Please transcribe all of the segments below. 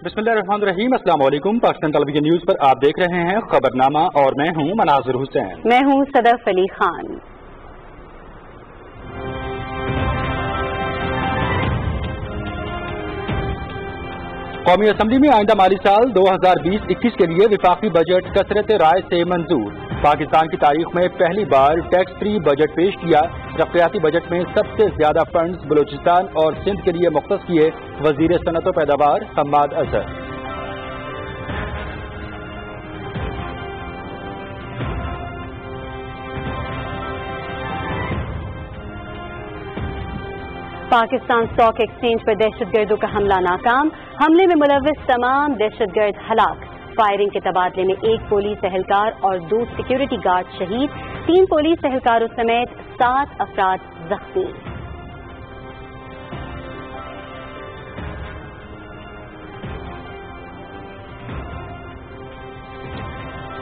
बिस्मिल्लाहिर्रहमानिर्रहीम। अस्सलाम वालेकुम। पाकिस्तान टेलीविजन न्यूज पर आप देख रहे हैं खबरनामा और मैं हूं मनाजिर हुसैन। मैं हूं सदफ अली खान। कौमी असम्बली में आइंदा माली साल 2020-21 के लिए विफाकी बजट कसरत राय से मंजूर। पाकिस्तान की तारीख में पहली बार टैक्स फ्री बजट पेश किया। रफ़ियाती बजट में सबसे ज्यादा फंड्स बलूचिस्तान और सिंध के लिए मुख्तस किए वजीर सनत व पैदावार हम्माद अजहर। पाकिस्तान स्टॉक एक्सचेंज पर दहशतगर्दों का हमला नाकाम। हमले में मुलव्विस तमाम दहशतगर्द हलाक। फायरिंग के तबादले में 1 पुलिस एहलकार और 2 सिक्योरिटी गार्ड शहीद। 3 पुलिस एहलकारों समेत 7 अफराद जख्मी।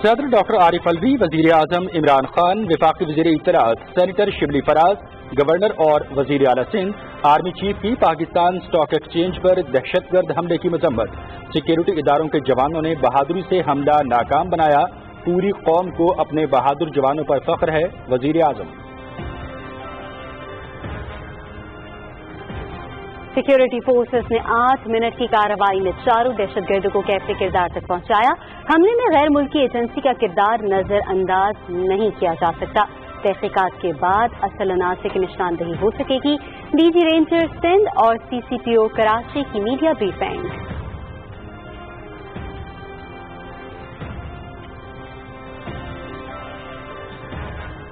सदर डॉक्टर आरिफ अलवी, वजीर आजम इमरान खान, वफाकी वजीर इत्तलात सेनेटर शिबली फराज, गवर्नर और वजीर आला सिंध, आर्मी चीफ की पाकिस्तान स्टॉक एक्सचेंज पर दहशतगर्द हमले की मजम्मत। सिक्योरिटी इदारों के जवानों ने बहादुरी से हमला नाकाम बनाया। पूरी कौम को अपने बहादुर जवानों पर फख्र है, वजीर आजम। सिक्योरिटी फोर्सेस ने 8 मिनट की कार्रवाई में 4 दहशतगर्दों को कैफे किरदार तक पहुंचाया। हमले में गैर मुल्की एजेंसी का किरदार नजरअंदाज नहीं किया जा सकता। तहकीकात के बाद असल अनासर की निशानदही हो सकेगी। डीजी रेंजर सिंध और सीसीपीओ कराची की मीडिया ब्रीफिंग।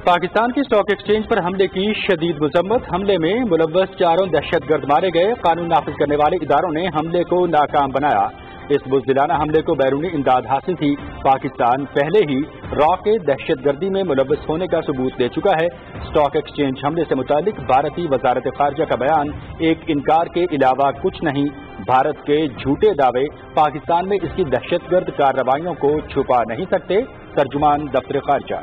पाकिस्तान की स्टॉक एक्सचेंज पर हमले की शदीद मजम्मत। हमले में मुलव्वस 4 दहशतगर्द मारे गए। कानून नाफिज करने वाले इदारों ने हमले को नाकाम बनाया। इस बुज़दिलाना हमले को बैरूनी इमदाद हासिल थी। पाकिस्तान पहले ही रॉ के दहशतगर्दी में मुलव्वस होने का सबूत दे चुका है। स्टॉक एक्सचेंज हमले से मुतालिक भारतीय वजारत खारजा का बयान एक इनकार के अलावा कुछ नहीं। भारत के झूठे दावे पाकिस्तान में इसकी दहशतगर्द कार्रवाइयों को छुपा नहीं सकते। तर्जुमान दफ्तर खारजा।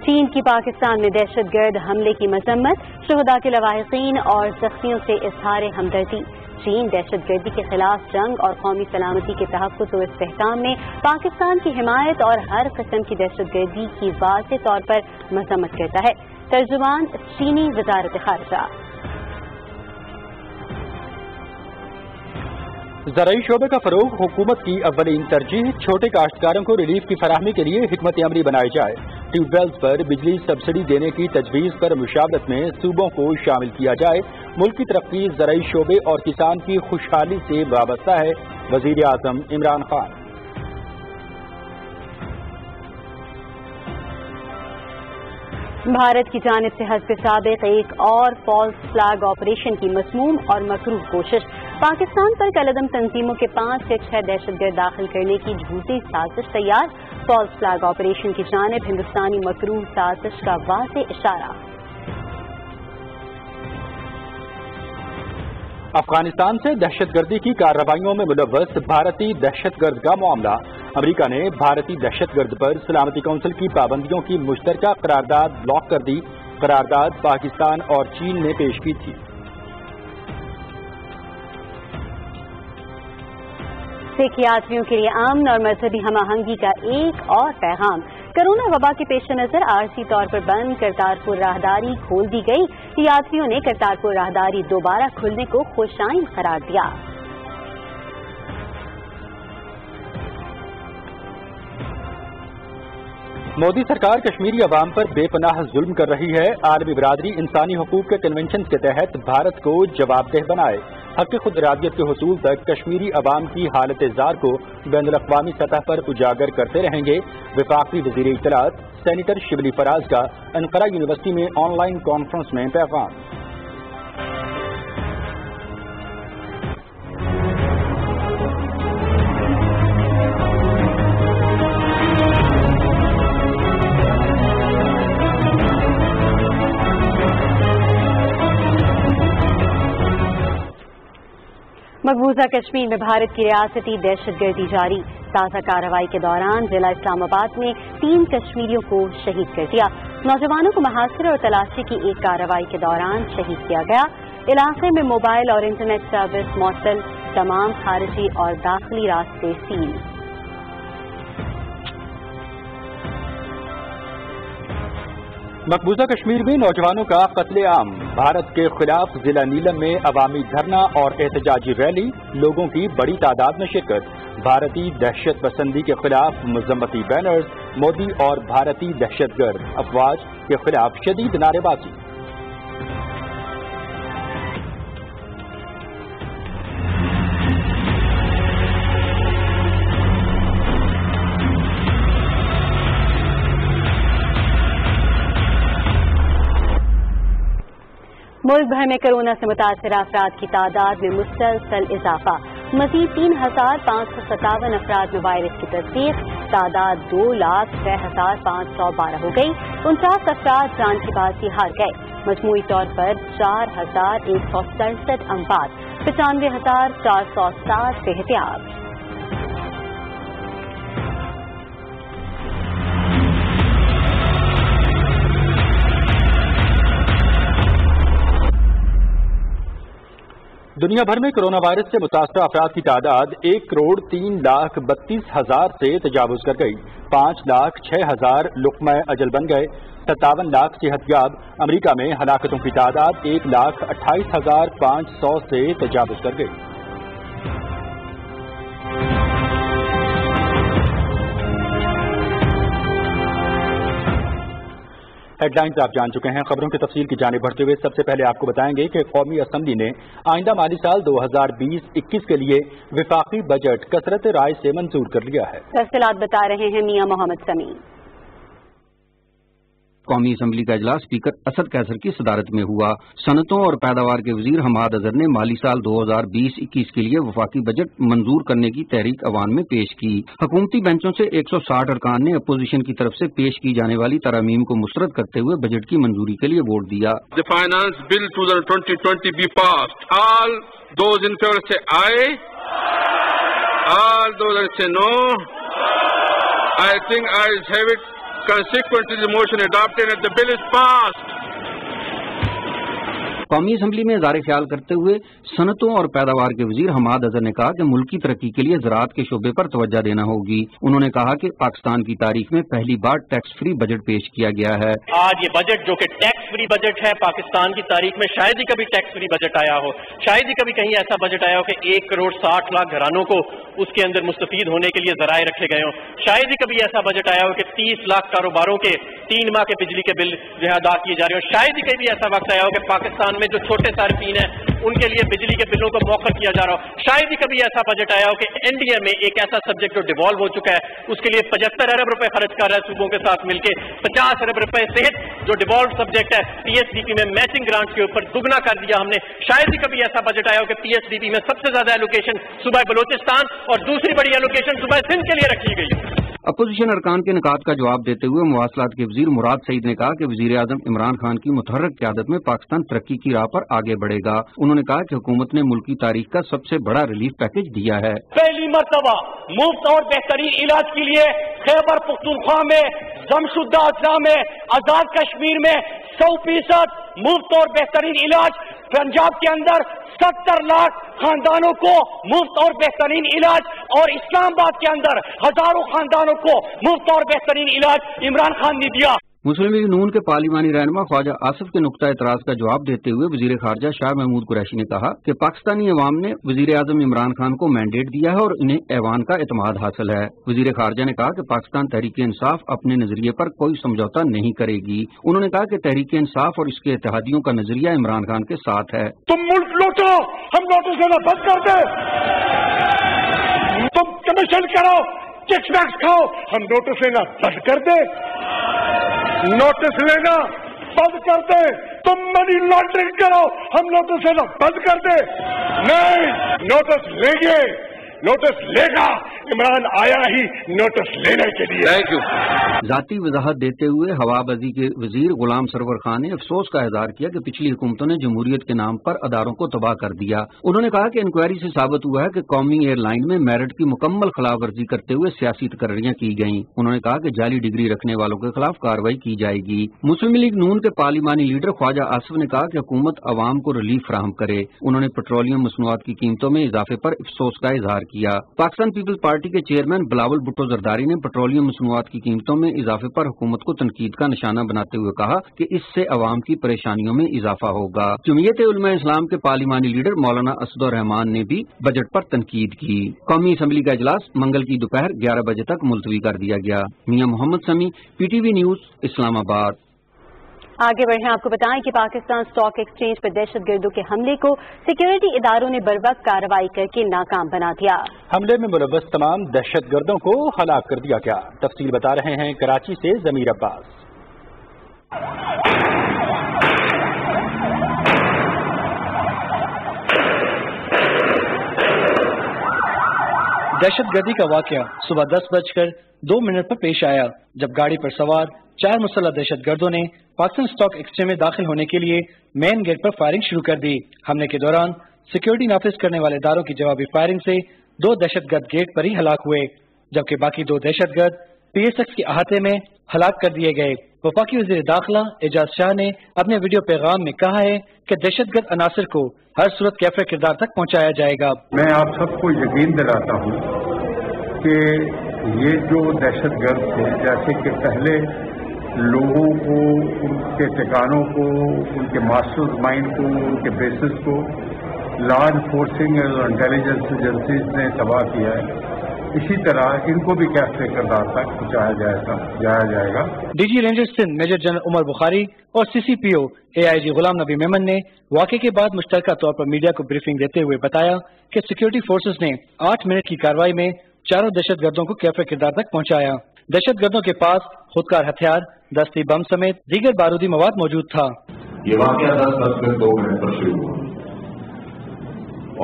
चीन की पाकिस्तान में दहशतगर्द हमले की मजम्मत। शुहदा के लवाहिकीन और जख्मियों से इजहार हमदर्दी। चीन दहशतगर्दी के खिलाफ जंग और कौमी सलामती के तहफ़्फ़ुज़ और इस्तेहकाम में पाकिस्तान की हिमायत और हर किस्म की दहशतगर्दी की वाज़ेह तौर पर मजम्मत करता है। तर्जुमान चीनी वजारत खारजा। ज़राई शोबे का फरोग हुकूमत की अव्वलीन तरजीह। छोटे काश्तकारों को रिलीफ की फराहमी के लिए हिकमत अमली बनाई जाए। ट्यूबवेल्स पर बिजली सब्सिडी देने की तजवीज़ पर मुशावरत में सूबों को शामिल किया जाए। मुल्क की तरक्की ज़राई शोबे और किसान की खुशहाली से वाबस्ता है, वज़ीर आज़म इमरान खान। भारत की जानिब से हस्ब साबिक़ एक और फॉल्स फ्लैग ऑपरेशन की मज़मूम और मकरूह कोशिश। पाकिस्तान पर कलअदम तंजीमों के 5 या 6 दहशतगर्द दाखिल करने की झूठी साजिश तैयार। फॉल्स फ्लैग ऑपरेशन की जानिब हिंदुस्तानी मकरूह साजिश का वाज़ेह इशारा। अफगानिस्तान से दहशतगर्दी की कार्रवाइयों में मुलव्वस भारतीय दहशतगर्द का मामला। अमेरिका ने भारतीय दहशतगर्द पर सलामती कौंसिल की पाबंदियों की मुश्तरका करारदाद ब्लॉक कर दी। करारदाद पाकिस्तान और चीन ने पेश की थी। सिख यात्रियों के लिए अमन और मजहबी हमाहंगी का एक और पैगाम। कोरोना वबा के पेश नजर आरजी तौर पर बंद करतारपुर राहदारी खोल दी गई। यात्रियों ने करतारपुर राहदारी दोबारा खुलने को खुशाइन करार दिया। मोदी सरकार कश्मीरी अवाम पर बेपनाह जुल्म कर रही है। आलमी बिरादरी इंसानी हकूक के कन्वेंशन के तहत भारत को जवाबदेह बनाए। हक खुद इरादियत के हुसूल तक कश्मीरी अवाम की हालत जार को बैनुल-अक़वामी सतह पर उजागर करते रहेंगे। वफाकी वज़ीर इत्तलात सेनेटर शिबली फराज का अनकरा यूनिवर्सिटी में ऑनलाइन कॉन्फ्रेंस में पैगाम। मकबूजा कश्मीर में भारत की रियासती दहशतगर्दी जारी। ताज़ा कार्रवाई के दौरान जिला इस्लामाबाद में 3 कश्मीरियों को शहीद कर दिया। नौजवानों को मुहासिर और तलाशी की एक कार्रवाई के दौरान शहीद किया गया। علاقے میں موبائل اور انٹرنیٹ سروس معطل، تمام خارجی اور داخلی راستے سیل۔ مقبوضہ کشمیر میں نوجوانوں کا قتل عام، بھارت کے خلاف ضلع نیلم میں عوامی دھرنا اور احتجاجی ریلی، لوگوں کی بڑی تعداد میں شرکت، بھارتی دہشت پسندی کے خلاف مذمتی بینرز، مودی اور بھارتی دہشت گرد افواج کے خلاف شدید نعرے بازی۔ ملک بھر میں کورونا سے متاثرہ افراد کی تعداد میں مسلسل اضافہ، مزید 3,557 افراد میں وائرس کی تصدیق، تعداد 2,06,512 ہو گئی، 49 افراد جان کی بازی ہار گئے، مجموعی طور پر 4,167 اموات، 95,407 صحتیاب۔ دنیا بھر میں کرونا وائرس سے متاثرہ افراد کی تعداد 1,03,32,000 سے تجاوز کر گئی، 5,06,000 لقمہ اجل بن گئے، 57 لاکھ صحت یاب۔ امریکہ میں ہلاکتوں کی تعداد 1,28,500 سے تجاوز کر گئی۔ ہیڈ لائنز آپ جان چکے ہیں، خبروں کی تفصیل کی جانب بڑھتے ہوئے سب سے پہلے آپ کو بتائیں گے کہ قومی اسمبلی نے آئندہ مالی سال 2020-21 کے لیے وفاقی بجٹ کثرت رائے سے منظور کر لیا ہے۔ تفصیلات بتا رہے ہیں میاں محمد سمیع۔ قومی اسمبلی کا اجلاس اسپیکر اسد قیصر کی صدارت میں ہوا۔ صنعتوں اور پیداوار کے وزیر حماد اظہر نے مالی سال 2020-21 کے لیے وفاقی بجٹ منظور کرنے کی تحریک عوام میں پیش کی۔ حکومتی بینچوں سے 160 ارکان نے اپوزیشن کی طرف سے پیش کی جانے والی ترامیم کو مسترد کرتے ہوئے بجٹ کی منظوری کے لیے ووٹ دیا۔ The Finance Bill 2020 be passed. All those in favor say aye. All those that say no. I think ayes have it. Consequently, the motion adopted and the bill is passed. قومی assembly میں اظہار خیال کرتے ہوئے صنعتوں اور پیداوار کے وزیر حماد اظہر نے کہا کہ ملکی ترقی کے لیے زراعت کے شعبے پر توجہ دینا ہوگی۔ انہوں نے کہا کہ پاکستان کی تاریخ میں پہلی بار ٹیکس فری بجٹ پیش کیا گیا ہے۔ آج یہ بجٹ جو کہ ٹیکس فری بجٹ ہے، پاکستان کی تاریخ میں شاید ہی کبھی ٹیکس فری بجٹ آیا ہو، شاید ہی کبھی کہیں ایسا بجٹ آیا ہو کہ 1,60,00,000 گھرانوں کو اس کے اندر مستفید ہونے کے لیے ذرائع رکھے گئے ہوں، شاید ہی کبھی ایسا بجٹ آیا ہو کہ 30 لاکھ کاروباروں کے 3 ماہ کے بجلی کے بل جو ہے ادا کیے جا رہے ہوں، شاید ہی کبھی ایسا وقت آیا ہو کہ پاکستان میں جو چھوٹے صارفین ہیں ان کے لیے بجلی کے بلوں کو مؤخر کیا جا رہا ہو، شاید ہی کبھی ایسا بجٹ آیا ہو کہ این ڈی اے میں ایک ایسا سبجیکٹ جو ڈیوالو ہو چکا ہے اس کے لیے 75 ارب روپے خرچ کر رہا ہے صوبوں کے ساتھ مل کے، 50 ارب روپے صحت جو ڈیوالو سبجیکٹ ہے پی ایس ڈی پی میں میچنگ گرانٹ کے اوپر دگنا کر دیا ہم نے، شاید ہی کبھی ایسا بجٹ آیا ہو کہ پی ایس ڈی پی میں سب سے زیادہ ایلوکیشن صوبہ بلوچستان اور دوسری بڑی ایلوکیشن صوبہ سندھ کے لیے رکھی گئی۔ اپوزیشن ارکان کے نکات کا جواب دیتے ہوئے مواصلات کے وزیر مراد سعید نے کہا کہ وزیر اعظم عمران خان کی متحرک قیادت میں پاکستان ترقی کی راہ پر آگے بڑھے گا۔ انہوں نے کہا کہ حکومت نے ملکی تاریخ کا سب سے بڑا ریلیف پیکج دیا ہے۔ پہلی مرتبہ مفت اور بہترین علاج کے لیے خیبر پختونخوا میں، ضمشدہ اضلاع میں، آزاد کشمیر میں 100% مفت اور بہترین علاج، پنجاب کے اندر 70 لاکھ خاندانوں کو مفت اور بہترین علاج، اور اسلام آباد کے اندر ہزاروں خاندانوں کو مفت اور بہترین علاج عمران خان نے دیا۔ مسلم لیگ نون کے پارلیمانی رہنما خواجہ آصف کے نقطہ اعتراض کا جواب دیتے ہوئے وزیر خارجہ شاہ محمود قریشی نے کہا کہ پاکستانی عوام نے وزیر اعظم عمران خان کو مینڈیٹ دیا ہے اور انہیں ایوان کا اعتماد حاصل ہے۔ وزیر خارجہ نے کہا کہ پاکستان تحریک انصاف اپنے نظریے پر کوئی سمجھوتا نہیں کرے گی۔ انہوں نے کہا کہ تحریک انصاف اور اس کے اتحادیوں کا نظریہ عمران خان کے ساتھ ہے۔ تم ملک لوٹو، ہم نوٹس لینا بند کر دیں، تم کمیشن کرو، ٹیکس ویکس کھاؤ، ہم نوٹس لینا بند کر دیں، نوٹس لینا بند کر دیں، تم منی لانڈرنگ کرو، ہم نوٹس لینا بند کر دیں، نہیں نوٹس لیں گے، नोटिस लेगा। इमरान आया ही नोटिस लेने के लिए। Thank you. ذاتی وضاحت دیتے ہوئے ہوابازی کے وزیر غلام سرور خان نے افسوس کا اظہار کیا کہ پچھلی حکومتوں نے جمہوریت کے نام پر اداروں کو تباہ کر دیا۔ انہوں نے کہا کہ انکوائری سے ثابت ہوا ہے کہ قومی ایئر لائن میں میرٹ کی مکمل خلاف ورزی کرتے ہوئے سیاسی تقرریاں کی گئیں۔ انہوں نے کہا کہ جعلی ڈگری رکھنے والوں کے خلاف کارروائی کی جائے گی۔ مسلم لیگ نون کے پارلیمانی لیڈر خواجہ آصف نے کہا کہ حکومت عوام کو ریلیف فراہم کرے۔ انہوں نے پیٹرولیم مصنوعات کی قیمتوں میں اضافے پر افسوس کا اظہار کیا۔ پاکستان پیپلز پارٹی کے چیئرمین بلاول بھٹو زرداری نے پیٹرولیم مصنوعات کی قیمتوں میں اضافے پر حکومت کو تنقید کا نشانہ بناتے ہوئے کہا کہ اس سے عوام کی پریشانیوں میں اضافہ ہوگا۔ جمعیت علماء اسلام کے پارلیمانی لیڈر مولانا اسد الرحمان نے بھی بجٹ پر تنقید کی۔ قومی اسمبلی کا اجلاس منگل کی دوپہر 11 بجے تک ملتوی کر دیا گیا۔ میاں محمد سمیع، پی ٹی وی نیوز، اسلام آباد۔ آگے بڑھیں، آپ کو بتائیں کہ پاکستان اسٹاک ایکسچینج پر دہشت گردوں کے حملے کو سیکیورٹی اداروں نے بروقت کارروائی کر کے ناکام بنا دیا۔ حملے میں ملوث تمام دہشت گردوں کو ہلاک کر دیا گیا۔ تفصیل بتا رہے ہیں کراچی سے ضمیر عباس۔ دہشت گردی کا واقعہ صبح 10:02 پر پیش آیا، جب گاڑی پر سوار 4 مسلح دہشت گردوں نے پاکستان اسٹاک ایکسچینج میں داخل ہونے کے لیے مین گیٹ پر فائرنگ شروع کر دی۔ حملے کے دوران سیکیورٹی نافذ کرنے والے اداروں کی جوابی فائرنگ سے 2 دہشت گرد گیٹ پر ہی ہلاک ہوئے، جبکہ باقی 2 دہشت گرد پی ایس ایکس کے احاطے میں ہلاک کر دیے گئے۔ وفاقی وزیر داخلہ اعجاز شاہ نے اپنے ویڈیو پیغام میں کہا ہے کہ دہشت گرد عناصر کو ہر صورت کیفر کردار تک پہنچایا جائے گا۔ میں آپ سب کو یقین دلاتا ہوں کہ یہ جو دہشت گرد تھے، جیسے کہ پہلے لوگوں کو، ان کے ٹھکانوں کو، ان کے ماسٹر مائنڈ کو، ان کے بیسز کو لا انفورسنگ اور انٹیلیجنس ایجنسیز نے تباہ کیا ہے، اسی طرح ان کو بھی کیفر کردار تک پہنچایا جائے گا۔ D G ranger Sindh major general Umar Bukhari اور سی سی پی او اے آئی جی غلام نبی میمن نے واقعے کے بعد مشترکہ طور پر میڈیا کو بریفنگ دیتے ہوئے بتایا کہ سیکیورٹی فورسز نے 8 منٹ کی کارروائی میں 4 دہشت گردوں کو کیفر کردار تک پہنچایا۔ دہشت گردوں کے پاس خودکار ہتھیار، دستی بم سمیت دیگر بارودی مواد موجود تھا۔ یہ واقعہ 10:02 پر شروع ہوا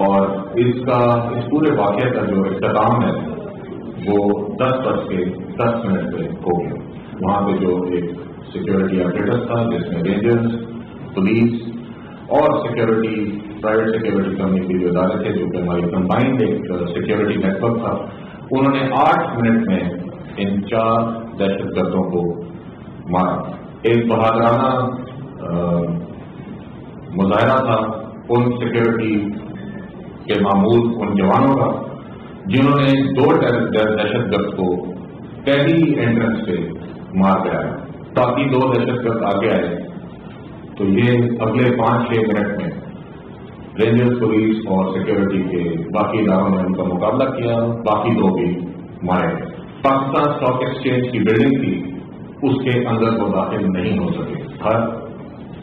اور اس پورے واقعے کا جو اختتام ہے وہ 10:10 پہ ہو گیا۔ وہاں پہ جو ایک سیکورٹی آپریٹر تھا، جس میں رینجرز، پولیس اور سیکورٹی، پرائیویٹ سیکورٹی کمپنی کے جو ادارے تھے، جو کہ ہماری کمبائنڈ ایک سیکورٹی نیٹ ورک تھا، انہوں نے 8 منٹ میں ان 4 دہشت گردوں کو مارا۔ ایک بہادرانہ مظاہرہ تھا ان سیکورٹی کے معمول ان جوانوں کا، جنہوں نے 2 دہشت گرد کو پہلی انٹرنس پہ مار گرایا۔ باقی 2 دہشت گرد آگے آئے تو یہ اگلے 5-6 منٹ میں رینجرز، پولیس اور سیکورٹی کے باقی اداروں نے ان کا مقابلہ کیا، باقی 2 بھی مارے گئے۔ پاکستان اسٹاک ایکسچینج کی بلڈنگ تھی، اس کے اندر وہ داخل نہیں ہو سکے۔ ہر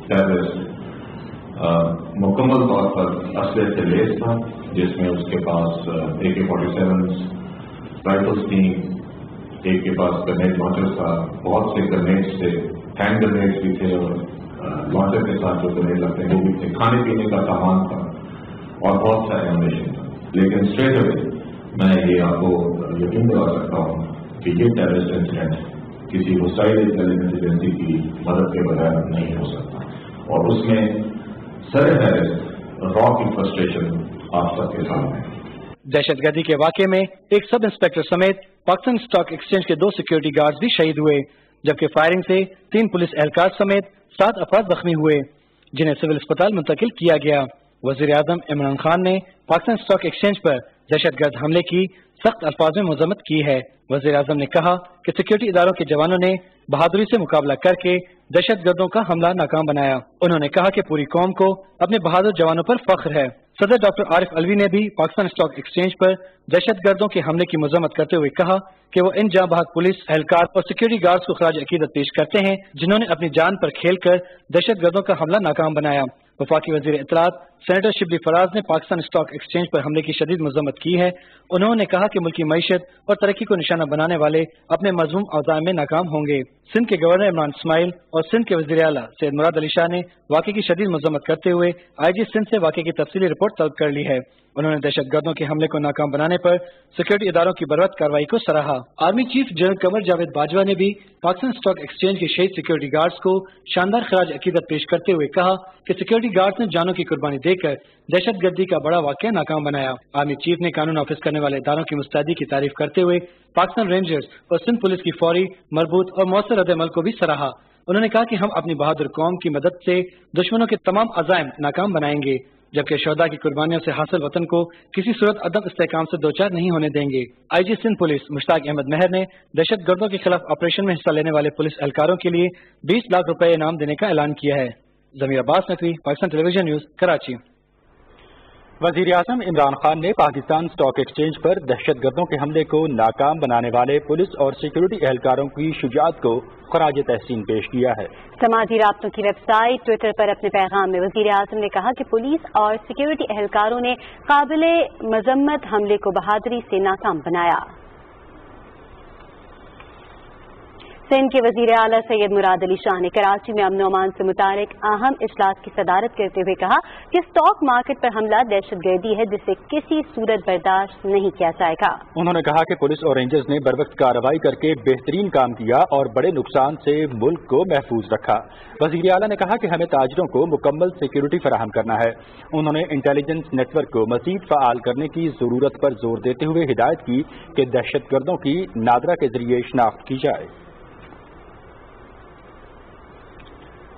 ٹیررسٹ مکمل طور پر اسلحے سے لیس تھا، جس میں اس کے پاس AK-47 رائفلس تھیں، ایک کے پاس گرنیڈ لانچر تھا، بہت سے گرنیڈس تھے، ہینڈ گرنیڈس بھی تھے اور لانچر کے ساتھ جو گرنیڈ لگتے ہیں وہ بھی تھے، کھانے پینے کا سامان تھا اور بہت سا ایمونیشن تھا۔ لیکن اسٹریٹ اوے میں یہ آپ کو یقین دلا سکتا ہوں کہ یہ ٹیررسٹ انسیڈنٹ کسی ہوسٹائل انٹیلیجنس ایجنسی کی مدد کے بغیر نہیں ہو سکتا، اور اس میں سر را کی فرسٹریشن آپ سب کے سامنے۔ دہشت گردی کے واقعے میں ایک سب انسپکٹر سمیت پاکستان اسٹاک ایکسچینج کے 2 سیکورٹی گارڈز بھی شہید ہوئے، جبکہ فائرنگ سے 3 پولیس اہلکار سمیت 7 افراد زخمی ہوئے، جنہیں سول اسپتال منتقل کیا گیا۔ وزیر اعظم عمران خان نے پاکستان اسٹاک ایکسچینج پر دہشت گرد حملے کی سخت الفاظ میں مذمت کی ہے۔ وزیر اعظم نے کہا کہ سیکورٹی اداروں کے جوانوں نے بہادری سے مقابلہ کر کے دہشت گردوں کا حملہ ناکام بنایا۔ انہوں نے کہا کہ پوری قوم کو اپنے بہادر جوانوں پر فخر ہے۔ صدر ڈاکٹر عارف علوی نے بھی پاکستان اسٹاک ایکسچینج پر دہشت گردوں کے حملے کی مذمت کرتے ہوئے کہا کہ وہ ان جاں بحق پولیس اہلکار اور سیکورٹی گارڈز کو خراج عقیدت پیش کرتے ہیں، جنہوں نے اپنی جان پر کھیل کر دہشت گردوں کا حملہ ناکام بنایا۔ وفاقی وزیر اطلاعات سینیٹر شبلی فراز نے پاکستان اسٹاک ایکسچینج پر حملے کی شدید مذمت کی ہے۔ انہوں نے کہا کہ ملکی معیشت اور ترقی کو نشانہ بنانے والے اپنے مذموم عزائم میں ناکام ہوں گے۔ سندھ کے گورنر عمران اسماعیل اور سندھ کے وزیر اعلیٰ سید مراد علی شاہ نے واقعے کی شدید مذمت کرتے ہوئے آئی جی سندھ سے واقعے کی تفصیلی رپورٹ طلب کر لی ہے۔ انہوں نے دہشت گردوں کے حملے کو ناکام بنانے پر سیکورٹی اداروں کی بروقت کارروائی کو سراہا۔ Army chief general Qamar Javed Bajwa نے بھی پاکستان اسٹاک ایکسچینج کے شہید سیکورٹی گارڈز کو شاندار خراج عقیدت پیش کرتے ہوئے کہا کہ سیکورٹی گارڈز نے جانوں کی قربانی دے کر دہشت گردی کا بڑا واقعہ ناکام بنایا۔ آرمی چیف نے قانون نافذ کرنے والے اداروں کی مستعدی کی تعریف کرتے ہوئے پاکستان رینجرز اور سندھ پولیس کی فوری، مربوط اور مؤثر رد عمل کو بھی سراہا۔ انہوں نے کہا کہ ہم اپنی بہادر قوم کی مدد سے دشمنوں کے تمام عزائم ناکام بنائیں گے، جبکہ شہداء کی قربانیوں سے حاصل وطن کو کسی صورت عدم استحکام سے دوچار نہیں ہونے دیں گے۔ آئی جی سندھ پولیس مشتاق احمد مہر نے دہشت گردوں کے خلاف آپریشن میں حصہ لینے والے پولیس اہلکاروں کے لیے 20 لاکھ روپے انعام دینے کا اعلان کیا ہے۔ ضمیر عباس نقوی، پاکستان ٹیلی ویژن نیوز، کراچی۔ وزیر اعظم عمران خان نے پاکستان اسٹاک ایکسچینج پر دہشت گردوں کے حملے کو ناکام بنانے والے پولیس اور سیکورٹی اہلکاروں کی شجاعت کو خراج تحسین پیش کیا ہے۔ سماجی رابطوں کی ویب سائٹ ٹویٹر پر اپنے پیغام میں وزیر اعظم نے کہا کہ پولیس اور سیکورٹی اہلکاروں نے قابل مذمت حملے کو بہادری سے ناکام بنایا۔ سندھ کے وزیر اعلیٰ سید مراد علی شاہ نے کراچی میں امن و امان سے متعلق اہم اجلاس کی صدارت کرتے ہوئے کہا کہ اسٹاک مارکیٹ پر حملہ دہشت گردی ہے جسے کسی صورت برداشت نہیں کیا جائے گا۔ انہوں نے کہا کہ پولیس اور رینجرز نے بروقت کارروائی کر کے بہترین کام کیا اور بڑے نقصان سے ملک کو محفوظ رکھا۔ وزیر اعلیٰ نے کہا کہ ہمیں تاجروں کو مکمل سیکورٹی فراہم کرنا ہے۔ انہوں نے انٹیلیجنس نیٹ ورک کو مزید فعال کرنے کی ضرورت پر زور دیتے ہوئے ہدایت کی کہ دہشت گردوں کی نادرا کے ذریعے شناخت کی جائے۔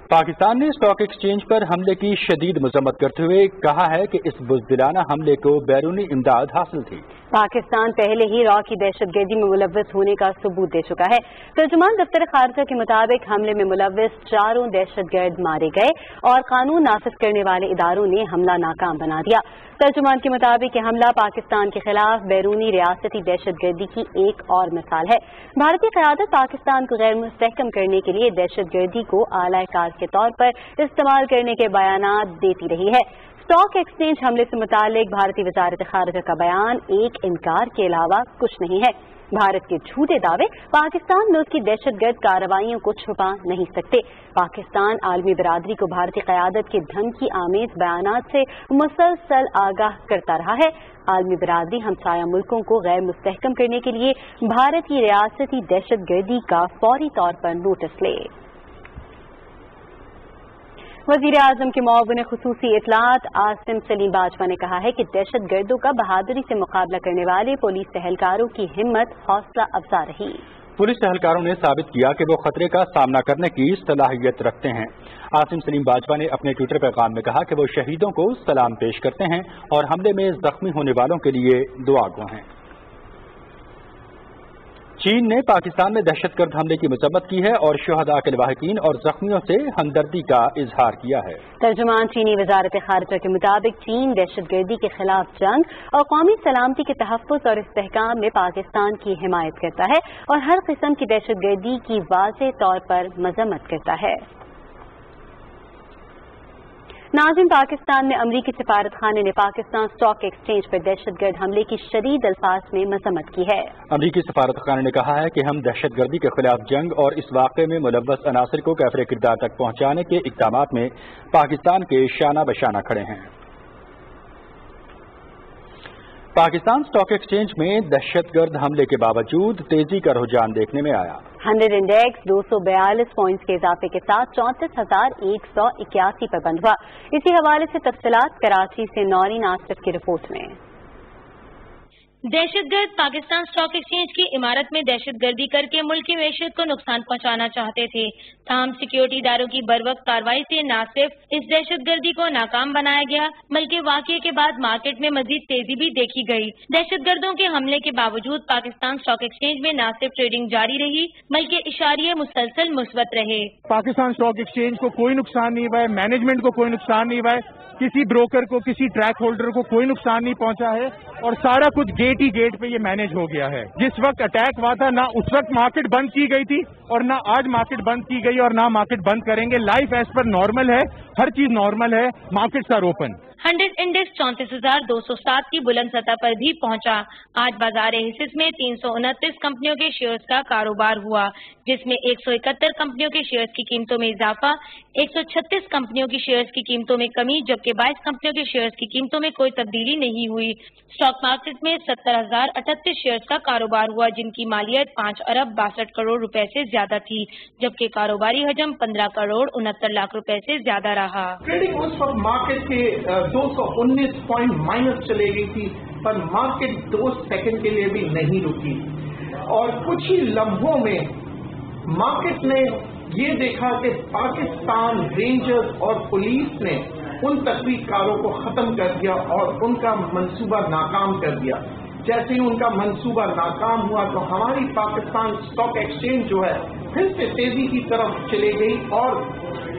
پاکستان نے اسٹاک ایکسچینج پر حملے کی شدید مذمت کرتے ہوئے کہا ہے کہ اس بزدلانہ حملے کو بیرونی امداد حاصل تھی۔ پاکستان پہلے ہی را کی دہشت گردی میں ملوث ہونے کا ثبوت دے چکا ہے۔ ترجمان دفتر خارجہ کے مطابق حملے میں ملوث 4 دہشت گرد مارے گئے اور قانون نافذ کرنے والے اداروں نے حملہ ناکام بنا دیا۔ ترجمان کے مطابق یہ حملہ پاکستان کے خلاف بیرونی ریاستی دہشت گردی کی ایک اور مثال ہے۔ بھارتی قیادت پاکستان کو غیر مستحکم کرنے کے لیے دہشت گردی کو اعلی کار کے طور پر استعمال کرنے کے بیانات دیتی رہی ہے۔ اسٹاک ایکسچینج حملے سے متعلق بھارتی وزارت خارجہ کا بیان ایک انکار کے علاوہ کچھ نہیں ہے۔ بھارت کے جھوٹے دعوے پاکستان ملک کی دہشت گرد کارروائیوں کو چھپا نہیں سکتے۔ پاکستان عالمی برادری کو بھارتی قیادت کے دھمکی آمیز بیانات سے مسلسل آگاہ کرتا رہا ہے۔ عالمی برادری ہمسایہ ملکوں کو غیر مستحکم کرنے کے لیے بھارت کی ریاستی دہشت گردی کا فوری طور پر نوٹس لے۔ وزیر اعظم کے معاون خصوصی اطلاعات عاصم سلیم باجوہ نے کہا ہے کہ دہشت گردوں کا بہادری سے مقابلہ کرنے والے پولیس اہلکاروں کی ہمت حوصلہ افزا رہی۔ پولیس اہلکاروں نے ثابت کیا کہ وہ خطرے کا سامنا کرنے کی صلاحیت رکھتے ہیں۔ عاصم سلیم باجوہ نے اپنے ٹویٹر پیغام میں کہا کہ وہ شہیدوں کو سلام پیش کرتے ہیں اور حملے میں زخمی ہونے والوں کے لیے دعا گو ہیں۔ چین نے پاکستان میں دہشت گرد حملے کی مذمت کی ہے اور شہداء کے لواحقین اور زخمیوں سے ہمدردی کا اظہار کیا ہے۔ ترجمان چینی وزارت خارجہ کے مطابق چین دہشت گردی کے خلاف جنگ اور قومی سلامتی کے تحفظ اور استحکام میں پاکستان کی حمایت کرتا ہے اور ہر قسم کی دہشت گردی کی واضح طور پر مذمت کرتا ہے۔ ناظرین، پاکستان میں امریکی سفارت خانے نے پاکستان اسٹاک ایکسچینج پر دہشت گرد حملے کی شدید الفاظ میں مذمت کی ہے۔ امریکی سفارت خانے نے کہا ہے کہ ہم دہشت گردی کے خلاف جنگ اور اس واقعے میں ملوث عناصر کو کیفر کردار تک پہنچانے کے اقدامات میں پاکستان کے شانہ بشانہ کھڑے ہیں۔ پاکستان اسٹاک ایکسچینج میں دہشت گرد حملے کے باوجود تیزی کا رجحان دیکھنے میں آیا۔ 100 انڈیکس 242 پوائنٹس کے اضافے کے ساتھ 34,181 پر بند ہوا۔ اسی حوالے سے تفصیلات کراچی سے نورین آصف کی رپورٹ میں۔ دہشت گرد پاکستان اسٹاک ایکسچینج کی عمارت میں دہشت گردی کر کے ملک کی معیشت کو نقصان پہنچانا چاہتے تھے، تاہم سیکیورٹی اداروں کی بروقت کارروائی سے نہ صرف اس دہشت گردی کو ناکام بنایا گیا بلکہ واقعے کے بعد مارکیٹ میں مزید تیزی بھی دیکھی گئی۔ دہشت گردوں کے حملے کے باوجود پاکستان اسٹاک ایکسچینج میں نہ صرف ٹریڈنگ جاری رہی بلکہ اشاریے مسلسل مثبت رہے۔ پاکستان اسٹاک ایکسچینج کو کوئی نقصان نہیں ہوا ہے، مینجمنٹ کو کوئی نقصان نہیں ہوا ہے، کسی بروکر کو کسی ٹریک ہولڈر کو کوئی نقصان نہیں پہنچا ہے اور سارا کچھ گیٹ ہی گیٹ پہ یہ مینج ہو گیا ہے۔ جس وقت اٹیک ہوا تھا نہ اس وقت مارکیٹ بند کی گئی تھی اور نہ آج مارکیٹ بند کی گئی اور نہ مارکیٹ بند کریں گے۔ لائف ایز پر نارمل ہے، ہر چیز نارمل ہے، مارکیٹس آر اوپن۔ 100 इंडेक्स 34,207 की बुलंद सतह पर भी पहुंचा। आज बाजार हिस्स में 329 कंपनियों के शेयर्स का कारोबार हुआ, जिसमें 171 कंपनियों के शेयर्स की कीमतों में इजाफा, 136 कंपनियों की शेयर्स की कीमतों में कमी, जबकि 22 कंपनियों के शेयर्स की कीमतों में कोई तब्दीली नहीं हुई। स्टॉक मार्केट में 70,038 शेयर्स का कारोबार हुआ, जिनकी मालियत 5 अरब 62 करोड़ रुपए से ज्यादा थी, जबकि कारोबारी हजम 15 करोड़ 69 लाख रुपए से ज्यादा रहा। ट्रेडिंग उस वक्त मार्केट के 219 पॉइंट माइनस चले गई थी, पर मार्केट 2 सेकंड के लिए भी नहीं रुकी और कुछ ही लम्हों में मार्केट ने ये देखा कि पाकिस्तान रेंजर्स और पुलिस ने उन तस्वीरकारों को खत्म कर दिया और उनका मंसूबा नाकाम कर दिया। जैसे ही उनका मंसूबा नाकाम हुआ तो हमारी पाकिस्तान स्टॉक एक्सचेंज जो है फिर से तेजी की तरफ चले गई और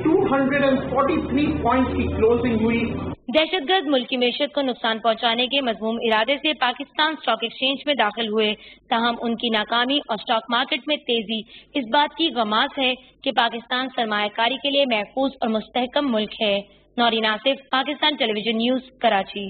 243 पॉइंट की क्लोजिंग हुई। दहशतगर्द मुल्क की मैशत को नुकसान पहुंचाने के मज़मूम इरादे से पाकिस्तान स्टॉक एक्सचेंज में दाखिल हुए, ताहम उनकी नाकामी और स्टॉक मार्केट में तेजी इस बात की गमास है कि पाकिस्तान सरमायाकारी के लिए महफूज और मुस्तहकम मुल्क है। Naureen Asif, Pakistan television news, Karachi.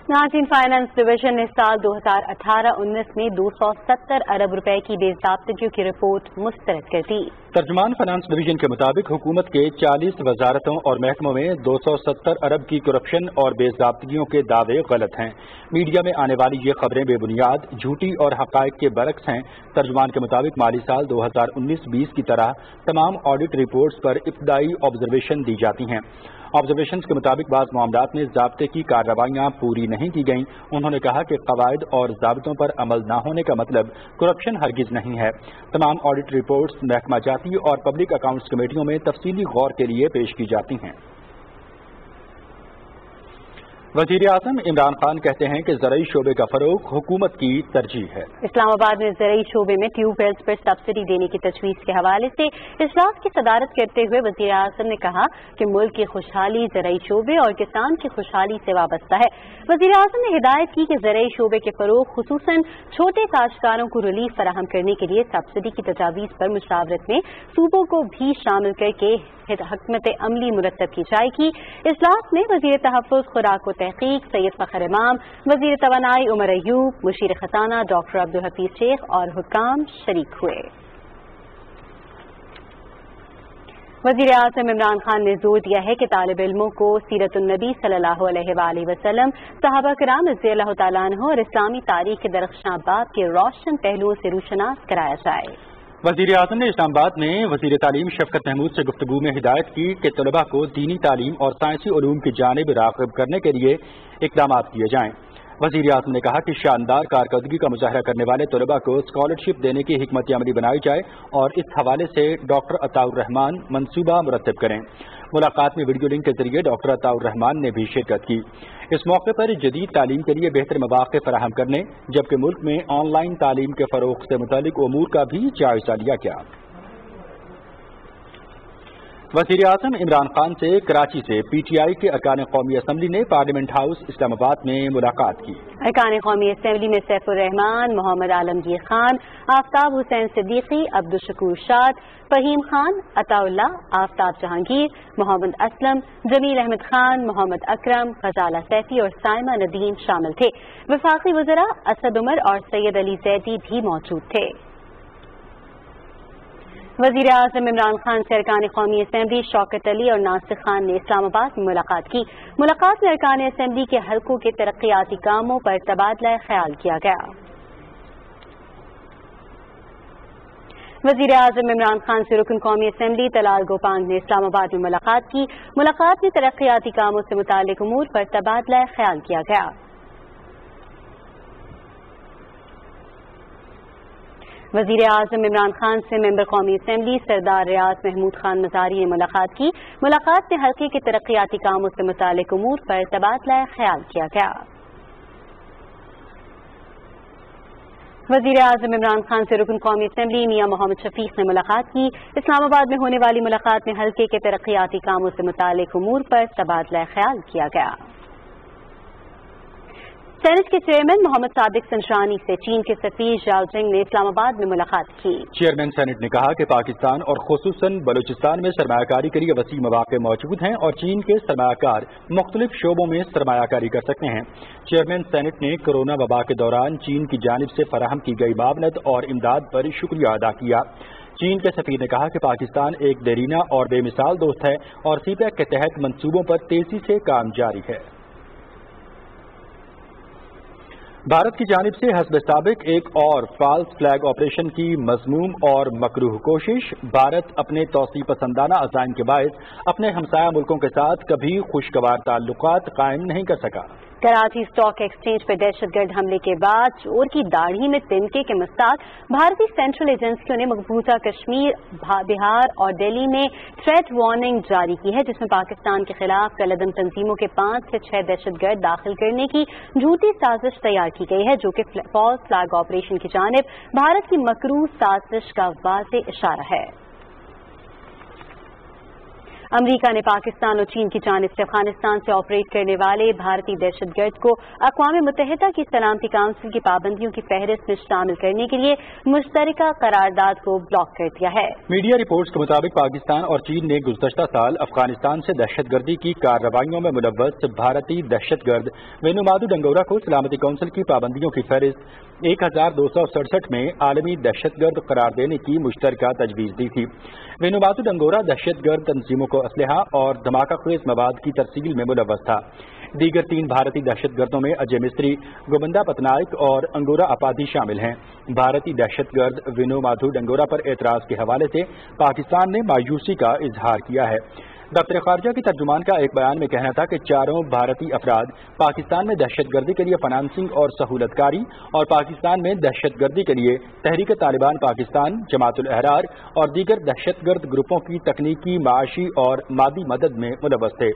नाज़रीन, फाइनेंस डिवीजन ने साल 2018-19 में 270 अरब रुपए की बेज़ाब्तगियों की रिपोर्ट मुस्तरद कर दी। तर्जुमान फाइनेंस डिवीजन के मुताबिक हुकूमत के 40 वजारतों और महकमों में 270 अरब की करप्शन और बेज़ाब्तगियों के दावे गलत हैं। मीडिया में आने वाली ये खबरें बेबुनियाद, झूठी और हक़ाइक़ के बरक्स हैं। तर्जुमान के मुताबिक माली साल 2019-20 की तरह तमाम ऑडिट रिपोर्ट्स पर इब्तदाई ऑब्जर्वेशन दी जाती हैं। ऑब्जर्वेशन के मुताबिक बाज़ मामलात में ज़ाब्ते की कार्रवाइयाँ पूरी नहीं की गईं। उन्होंने कहा कि कवायद और ज़ाब्तों पर अमल न होने का मतलब करप्शन हरगिज़ नहीं है। तमाम ऑडिट रिपोर्ट्स महकमा जाती और पब्लिक अकाउंट्स कमेटियों में तफसीली गौर के लिए पेश की जाती हैं। वज़ीर आज़म इमरान खान कहते हैं कि ज़रई शोबे का फरोग हुकूमत की तरजीह है। इस्लामाबाद में ज़रई शोबे में ट्यूबवेल्स पर सब्सिडी देने की तजवीज़ के हवाले से इजलास की सदारत करते हुए वज़ीर आज़म ने कहा कि मुल्क की खुशहाली ज़रई शोबे और किसान की खुशहाली से वाबस्ता है। वज़ीर आज़म ने हिदायत की कि ज़रई शोबे के फरोग खुसूसन छोटे काश्तकारों को रिलीफ फराहम करने के लिए सब्सिडी की तजावीज़ पर मुशावरत में सूबों को भी शामिल करके हिकमत अमली मुरतब की जाएगी। इजलास में वज़ीर तहफ़्फ़ुज़, खुराक व तहक़ीक़ सैयद फ़खर इमाम, वज़ीर तवानाई उमर अयूब, मुशीर ख़ज़ाना डॉक्टर अब्दुल हफीज़ शेख और हुक्काम शरीक हुए। वज़ीर आज़म इमरान खान ने जोर दिया है कि तालिब इल्मों को सीरतुन्नबी सल्लल्लाहु अलैहि वसल्लम, सहाबा किराम रज़ियल्लाहु तआला अन्हुम और इस्लामी तारीख़ के दरख्शां बाब के रोशन पहलुओं से रूशनास कराया जाए। वज़ीर आज़म ने इस्लामाबाद में वज़ीर तालीम शफ़क़त महमूद से गुफ्तगू में हिदायत की कि तलबा को दीनी तालीम और साइंसी उलूम की जानिब राग़िब करने के लिए इक़दामात किए जाएँ। वज़ीर आज़म ने कहा कि शानदार कारकर्दगी का मुज़ाहरा करने वाले तलबा को स्कॉलरशिप देने की हिकमत अमली बनाई जाए और इस हवाले से डॉक्टर अताउर रहमान मंसूबा मुरतब करें। मुलाकात में वीडियो लिंक के जरिए डॉक्टर अताउर रहमान ने भी शिरकत की। इस मौके पर जदीद तालीम के लिए बेहतर मौक़े फराहम करने, जबकि मुल्क में ऑनलाइन तालीम के फ़रोग़ से मुतालिक उमूर का भी जायज़ा लिया गया। वज़ीर आज़म इमरान खान से कराची से PTI के अरकान कौमी असम्बली ने पार्लियामेंट हाउस इस्लामाबाद में मुलाकात की। अरकान कौमी असम्बली में सैफुर रहमान, मोहम्मद आलमगीर खान, आफ्ताब हुसैन सिद्दीकी, अब्दुल शकूर शाद, फहीम खान, अताउल्ला, आफ्ताब जहांगीर, मोहम्मद असलम, जमील अहमद खान, मोहम्मद अकरम, ग़ज़ाला सैफी और साइमा नदीम शामिल थे। वफाकी वज़रा असद उमर और सैयद अली ज़ैदी भी मौजूद थे। वज़ीर आज़म इमरान खान से अरकान कौमी असम्बली शौकत अली और नासिर खान ने इस्लामाबाद में मुलाकात की। मुलाकात में अरकान असम्बली के हल्कों के तरक्याती कामों पर तबादला ख्याल किया गया। वज़ीर आज़म इमरान खान से रुकन कौमी असम्बली तलाल गोपांग ने इस्लामाबाद में मुलाकात की। मुलाकात में तरक्याती कामों से मुताल्लिक़ उमूर पर तबादला ख्याल किया गया। वज़ीर आज़म इमरान खान से मेंबर कौमी असम्बली सरदार रियाज महमूद खान मज़ारी ने मुलाकात की। मुलाकात में हल्के के तरक्याती कामों से मुताल्लिक़ उमूर पर तबादला ख्याल किया गया। वज़ीर आज़म इमरान खान से रुकन कौमी असम्बली मियां मोहम्मद शफीक ने मुलाकात की। इस्लामाबाद में होने वाली मुलाकात में हल्के के तरक्याती कामों से मुताल्लिक़ उमूर पर तबादला ख्याल किया गया। سینٹ کے چیئرمین محمد صادق سنجرانی سے چین کے سفیر ژاؤجنگ نے اسلام آباد میں ملاقات کی۔ چیئرمین سینٹ نے کہا کہ پاکستان اور خصوصاً بلوچستان میں سرمایہ کاری کے لیے وسیع مواقع موجود ہیں اور چین کے سرمایہ کار مختلف شعبوں میں سرمایہ کاری کر سکتے ہیں۔ چیئرمین سینٹ نے کورونا وبا کے دوران چین کی جانب سے فراہم کی گئی معاونت اور امداد پر شکریہ ادا کیا۔ چین کے سفیر نے کہا کہ پاکستان ایک دیرینہ اور بے مثال دوست ہے اور سی پیک کے تحت منصوبوں پر تیزی سے کام جاری ہے۔ بھارت کی جانب سے حسب سابق ایک اور فالس فلیگ آپریشن کی مذموم اور مکروہ کوشش۔ بھارت اپنے توسیع پسندانہ عزائم کے باعث اپنے ہمسایہ ملکوں کے ساتھ کبھی خوشگوار تعلقات قائم نہیں کر سکا۔ کراچی اسٹاک ایکسچینج پر دہشت گرد حملے کے بعد چور کی داڑھی میں تنکے کے مستاق بھارتی سینٹرل ایجنسیوں نے مقبوضہ کشمیر، بہار اور دہلی میں تھریٹ وارننگ جاری کی ہے، جس میں پاکستان کے خلاف کالعدم تنظیموں کے 5 سے 6 دہشت گرد داخل کرنے کی جھوٹی سازش تیار کی گئی ہے، جو کہ فالس فلیگ آپریشن کی جانب بھارت کی مکروہ سازش کا واضح اشارہ ہے۔ امریکہ نے پاکستان اور چین کی جانب سے افغانستان سے آپریٹ کرنے والے بھارتی دہشت گرد کو اقوام متحدہ کی سلامتی کونسل کی پابندیوں کی فہرست میں شامل کرنے کے لیے مشترکہ قرارداد کو بلاک کر دیا ہے۔ میڈیا رپورٹس کے مطابق پاکستان اور چین نے گزشتہ سال افغانستان سے دہشت گردی کی کارروائیوں میں ملوث بھارتی دہشت گرد وینومادو ڈنگورا کو سلامتی کونسل کی پابندیوں کی فہرست 1267 میں عالمی دہشت گرد قرار دینے کی مشترکہ تجویز دی تھی۔ وینومادو ڈنگورا دہشت گرد تنظیموں کو اسلحہ اور دھماکہ خیز مواد کی ترسیل میں ملوث تھا۔ دیگر 3 بھارتی دہشت گردوں میں اجے مستری، گووندا پتنائک اور انگورا اپادھی شامل ہیں۔ بھارتی دہشت گرد وینومادو ڈنگورا پر اعتراض کے حوالے سے پاکستان نے مایوسی کا اظہار کیا ہے۔ دفتر خارجہ کی ترجمان کا ایک بیان میں کہنا تھا کہ چاروں بھارتی افراد پاکستان میں دہشت گردی کے لیے فنانسنگ اور سہولت کاری اور پاکستان میں دہشت گردی کے لیے تحریک طالبان پاکستان، جماعت الاحرار اور دیگر دہشت گرد گروپوں کی تکنیکی، معاشی اور مادی مدد میں ملوث تھے۔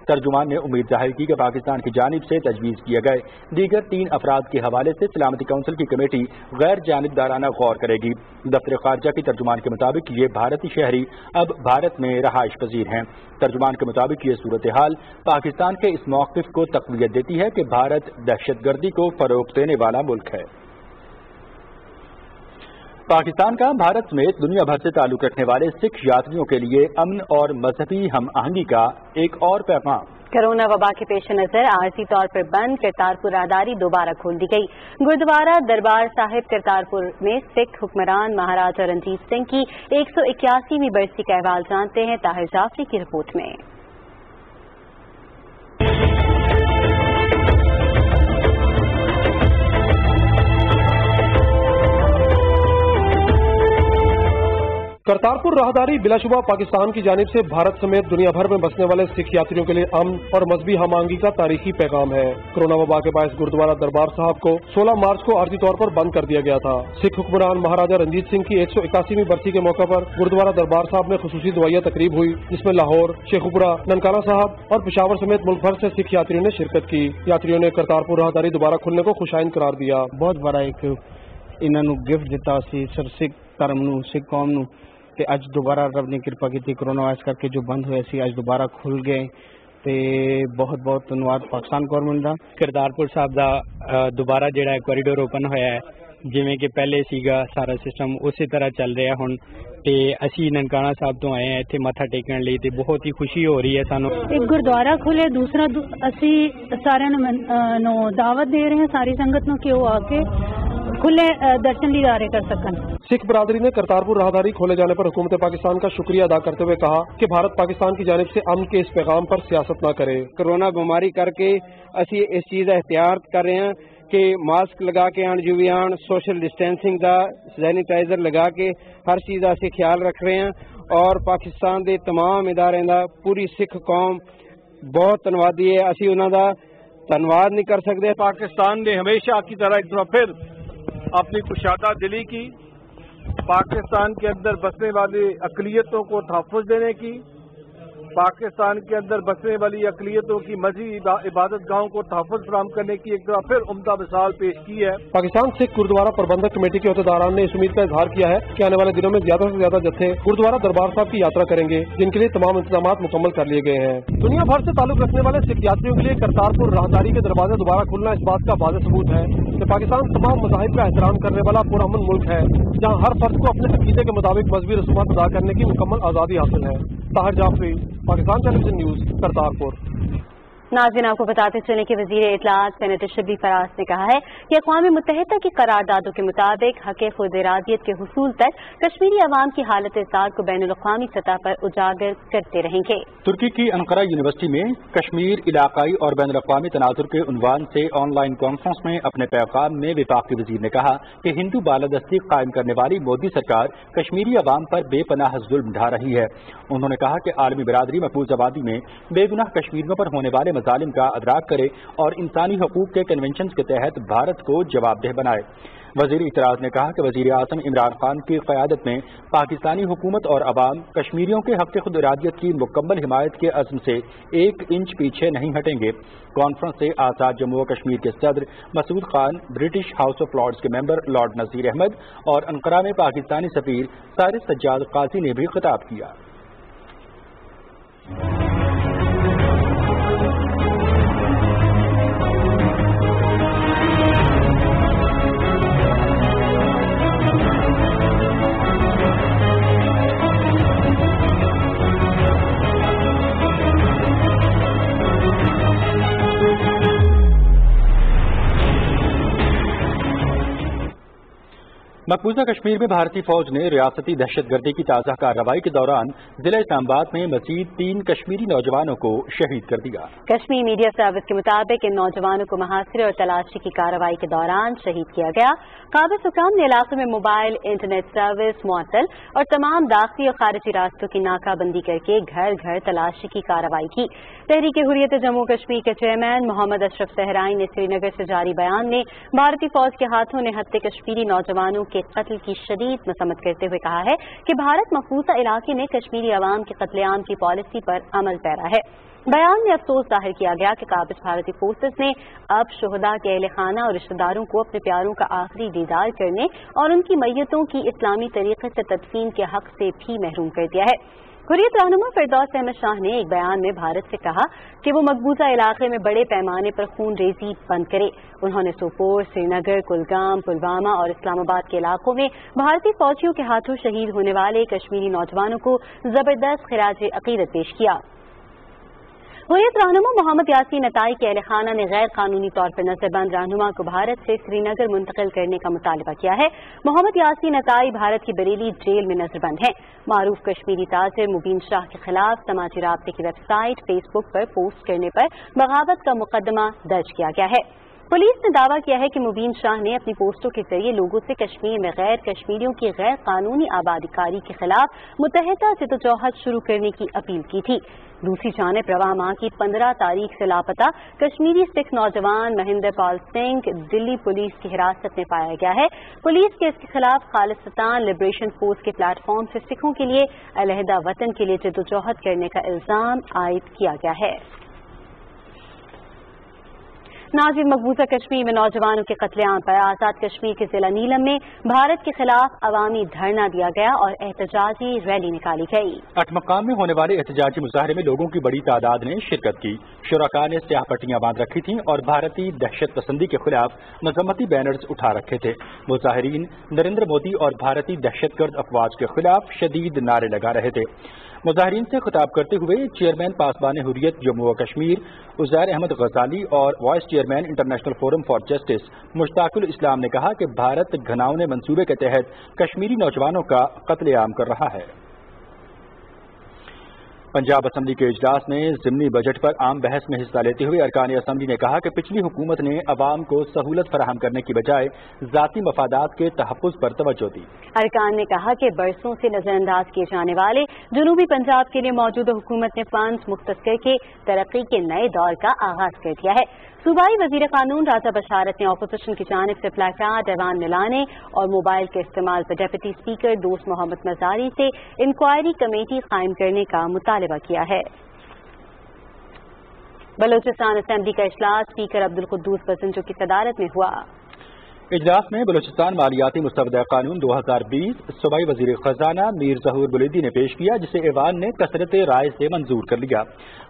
ترجمان نے امید ظاہر کی کہ پاکستان کی جانب سے تجویز کیے گئے دیگر 3 افراد کے حوالے سے سلامتی کونسل کی کمیٹی غیر جانبدارانہ غور کرے گی۔ دفتر خارجہ کی ترجمان کے مطابق یہ بھارتی شہری اب بھارت میں رہائش پذیر ہیں۔ ترجمان کے مطابق یہ صورتحال پاکستان کے اس موقف کو تقویت دیتی ہے کہ بھارت دہشت گردی کو فروغ دینے والا ملک ہے۔ پاکستان کا بھارت سمیت دنیا بھر سے تعلق رکھنے والے سکھ یاتریوں کے لیے امن اور مذہبی ہم آہنگی کا ایک اور پیغام۔ کورونا وبا کے پیش نظر عارضی طور پر بند کرتارپور راہداری دوبارہ کھول دی گئی۔ گردوارہ دربار صاحب کرتارپور میں سکھ حکمران مہاراجا رنجیت سنگھ کی 181ویں برسی کا احوال جانتے ہیں طاہر جعفری کی رپورٹ میں۔ کرتارپور راہداری بلا شبہ پاکستان کی جانب سے بھارت سمیت دنیا بھر میں بسنے والے سکھ یاتریوں کے لیے امن اور مذہبی ہم آہنگی کا تاریخی پیغام ہے۔ کورونا وبا کے باعث گردوارہ دربار صاحب کو 16 مارچ کو عارضی طور پر بند کر دیا گیا تھا۔ سکھ حکمران مہاراجا رنجیت سنگھ کی 181ویں برسی کے موقع پر گردوارہ دربار صاحب میں خصوصی دعائیہ تقریب ہوئی، جس میں لاہور، شیخوپورہ، ننکانہ صاحب اور پشاور سمیت ملک بھر سے سکھ یاتریوں نے شرکت کی۔ یاتریوں نے کرتارپور راہداری دوبارہ کھلنے کو خوشائن قرار دیا۔ بہت بڑا ایک انہوں گفٹ دیتا سی سر سکھ دھرم نو، سکھ قوم نو تے اج دوبارہ رب نے کرپا کی کورونا وائرس کر کے جو بند ہوئے سی اج دوبارہ کھل گئے تے بہت بہت دھنواد پاکستان گورنمنٹ دا۔ کرتارپور صاحب دا دوبارہ جڑا کوریڈور اوپن ہویا ہے، جویں کہ پہلے سیگا سارا سسٹم اسی طرح چل رہا ہن تے اسی ننکانہ صاحب تو آئے ہیں ایتھے ماتھا ٹیکن لئی تے بہت ہی خوشی ہو رہی ہے سانو۔ ایک گردوارا کھلے، دوسرا اسی سارے نو دعوت دے رہے ہیں ساری سنگت نو کہ وہ آ کے کھلے درشن دیدارے کر سکن۔ سکھ برادری نے کرتارپور راہداری کھولے جانے پر حکومت پاکستان کا شکریہ ادا کرتے ہوئے کہا کہ بھارت پاکستان کی جانب سے امن کے اس پیغام پر سیاست نہ کرے۔ کورونا بیماری کر کے اسی اس چیز احتیاط کر رہے ہیں کہ ماسک لگا کے آن جو بھی آن، سوشل ڈسٹینسنگ دا سینیٹائزر لگا کے ہر چیز کا اسی خیال رکھ رہے ہیں، اور پاکستان دے تمام ادارے دا پوری سکھ قوم بہت دھنوادی ہے، اسی انہوں دا دھنواد نہیں کر سکتے۔ پاکستان نے ہمیشہ کی طرح ایک دفعہ پھر اپنی کشادہ دلی کی، پاکستان کے اندر بسنے والی اقلیتوں کو تحفظ دینے کی پاکستان کے اندر بسنے والی اقلیتوں کی مذہبی عبادت گاہوں کو تحفظ فراہم کرنے کی ایک بار پھر عمدہ مثال پیش کی ہے۔ پاکستان سکھ گردوارہ پربندھک کمیٹی کے عہدیداران نے اس امید کا اظہار کیا ہے کہ آنے والے دنوں میں زیادہ سے زیادہ جتھے گردوارہ دربار صاحب کی یاترا کریں گے، جن کے لیے تمام انتظامات مکمل کر لیے گئے ہیں۔ دنیا بھر سے تعلق رکھنے والے سکھ یاتریوں کے لیے کرتارپور راہداری کے دروازے دوبارہ کھلنا اس بات کا واضح ثبوت ہے کہ پاکستان تمام مذاہب کا احترام کرنے والا پرامن ملک ہے، جہاں ہر فرد کو اپنے عقیدے کے مطابق مذہبی رسومات ادا کرنے کی مکمل آزادی حاصل ہے۔ طاہر جعفری، پاکستان ٹیلی ویژن نیوز، کرتارپور۔ ناظرین، آپ کو بتاتے چلیں کہ وزیر اطلاعات سینیٹر شبلی فراز نے کہا ہے کہ اقوام متحدہ کی قراردادوں کے مطابق حق خود ارادیت کے حصول تک کشمیری عوام کی حالت ازداد کو بین الاقوامی سطح پر اجاگر کرتے رہیں گے۔ ترکی کی انقرہ یونیورسٹی میں کشمیر علاقائی اور بین الاقوامی تناظر کے عنوان سے آن لائن کانفرنس میں اپنے پیغام میں وفاقی وزیر نے کہا کہ ہندو بالادستی قائم کرنے والی مودی سرکار کشمیری عوام پر بے پناہ ظلم ڈھا رہی ہے۔ انہوں نے کہا کہ عالمی برادری محفوظ آبادی میں بے گناہ کشمیریوں پر ہونے والے مظالم کا ادراک کرے اور انسانی حقوق کے کنونشنز کے تحت بھارت کو جواب دہ بنائے۔ وزیر اعتراض نے کہا کہ وزیر اعظم عمران خان کی قیادت میں پاکستانی حکومت اور عوام کشمیریوں کے حق خود ارادیت کی مکمل حمایت کے عزم سے 1 انچ پیچھے نہیں ہٹیں گے۔ کانفرنس سے آزاد جموں و کشمیر کے صدر Masood Khan, British house of lords کے ممبر لارڈ نذیر احمد اور انقرہ میں پاکستانی سفیر سارس سجاد قاضی نے بھی خطاب کیا۔ مقبوضہ کشمیر میں بھارتی فوج نے ریاستی دہشت گردی کی تازہ کارروائی کے دوران ضلع اسلام آباد میں مزید 3 کشمیری نوجوانوں کو شہید کر دیا۔ کشمیر میڈیا سروس کے مطابق ان نوجوانوں کو محاصرے اور تلاشی کی کارروائی کے دوران شہید کیا گیا۔ قابض حکام نے علاقے میں موبائل انٹرنیٹ سروس معطل اور تمام داخلی اور خارجی راستوں کی ناکہ بندی کر کے گھر گھر تلاشی کی کارروائی کی۔ تحریک حریت جموں کشمیر کے چیئرمین محمد اشرف صحرائی نے سری نگر سے جاری بیان میں بھارتی فوج کے ہاتھوں نہتے کشمیری نوجوانوں کے قتل کی شدید مذمت کرتے ہوئے کہا ہے کہ بھارت محفوظہ علاقے میں کشمیری عوام کے قتل عام کی پالیسی پر عمل پیرا ہے۔ بیان میں افسوس ظاہر کیا گیا کہ قابض بھارتی فورسز نے اب شہداء کے اہل خانہ اور رشتہ داروں کو اپنے پیاروں کا آخری دیدار کرنے اور ان کی میتوں کی اسلامی طریقے سے تدفین کے حق سے بھی محروم کر دیا ہے۔ حریت رہنما فردوس احمد شاہ نے ایک بیان میں بھارت سے کہا کہ وہ مقبوضہ علاقے میں بڑے پیمانے پر خون ریزی بند کرے۔ انہوں نے سوپور، سری نگر، کلگام، پلوامہ اور اسلام آباد کے علاقوں میں بھارتی فوجیوں کے ہاتھوں شہید ہونے والے کشمیری نوجوانوں کو زبردست خراج عقیدت پیش کیا۔ حریت رہنما محمد یاسین عطائی کے اہل خانہ نے غیر قانونی طور پر نظر بند رہنما کو بھارت سے سری نگر منتقل کرنے کا مطالبہ کیا ہے۔ محمد یاسین عطائی بھارت کی بریلی جیل میں نظر بند ہیں۔ معروف کشمیری تاجر مبین شاہ کے خلاف سماجی رابطے کی ویب سائٹ فیس بک پر پوسٹ کرنے پر بغاوت کا مقدمہ درج کیا گیا ہے۔ پولیس نے دعویٰ کیا ہے کہ مبین شاہ نے اپنی پوسٹوں کے ذریعے لوگوں سے کشمیر میں غیر کشمیریوں کی غیر قانونی آبادی کاری کے خلاف متحدہ جدوجہد شروع کرنے کی اپیل کی تھی۔ دوسری جانب رواں ماہ کی 15 تاریخ سے لاپتہ کشمیری سکھ نوجوان مہندر پال سنگھ دلی پولیس کی حراست میں پایا گیا ہے۔ پولیس کے اس کے خلاف خالصتان لبریشن فورس کے پلیٹ فارم سے سکھوں کے لیے علیحدہ وطن کے لیے جدوجہد کرنے کا الزام عائد کیا گیا ہے۔ ناظرین، مقبوضہ کشمیر میں نوجوانوں کے قتل عام پر آزاد کشمیر کے ضلع نیلم میں بھارت کے خلاف عوامی دھرنا دیا گیا اور احتجاجی ریلی نکالی گئی۔ اٹمقام میں ہونے والے احتجاجی مظاہرے میں لوگوں کی بڑی تعداد نے شرکت کی۔ شرکاء نے سیاہ پٹیاں باندھ رکھی تھیں اور بھارتی دہشت پسندی کے خلاف مذمتی بینرز اٹھا رکھے تھے۔ مظاہرین نریندر مودی اور بھارتی دہشت گرد افواج کے خلاف شدید نعرے لگا رہے تھے۔ مظاہرین سے خطاب کرتے ہوئے چیئرمین پاسبان حریت جموں و کشمیر عزیر احمد غزالی اور vice chairman international forum for justice Mushtaq ul Islam نے کہا کہ بھارت گھناؤنے منصوبے کے تحت کشمیری نوجوانوں کا قتل عام کر رہا ہے۔ پنجاب اسمبلی کے اجلاس میں ضمنی بجٹ پر عام بحث میں حصہ لیتے ہوئے ارکان اسمبلی نے کہا کہ پچھلی حکومت نے عوام کو سہولت فراہم کرنے کی بجائے ذاتی مفادات کے تحفظ پر توجہ دی۔ ارکان نے کہا کہ برسوں سے نظر انداز کیے جانے والے جنوبی پنجاب کے لیے موجودہ حکومت نے فنڈز مختص کر کے ترقی کے نئے دور کا آغاز کر دیا ہے۔ صوبائی وزیر قانون راجہ بشارت نے اپوزیشن کی جانب سے پلائی کارڈ ایوان میں لانے اور موبائل کے استعمال پر ڈپٹی اسپیکر دوست محمد مزاری سے انکوائری کمیٹی قائم کرنے کا مطالبہ کیا ہے۔ बलूचिस्तान असेंबली का इजलास स्पीकर अब्दुल कुद्दूस बसंजो की सदारत में हुआ। इजलास में बलूचिस्तान मालियाती मुस्तवदा कानून 2020 सूबाई वजीर खजाना मीर जहूर बुलैदी ने पेश किया, जिसे ऐवान ने कसरत राय से मंजूर कर लिया।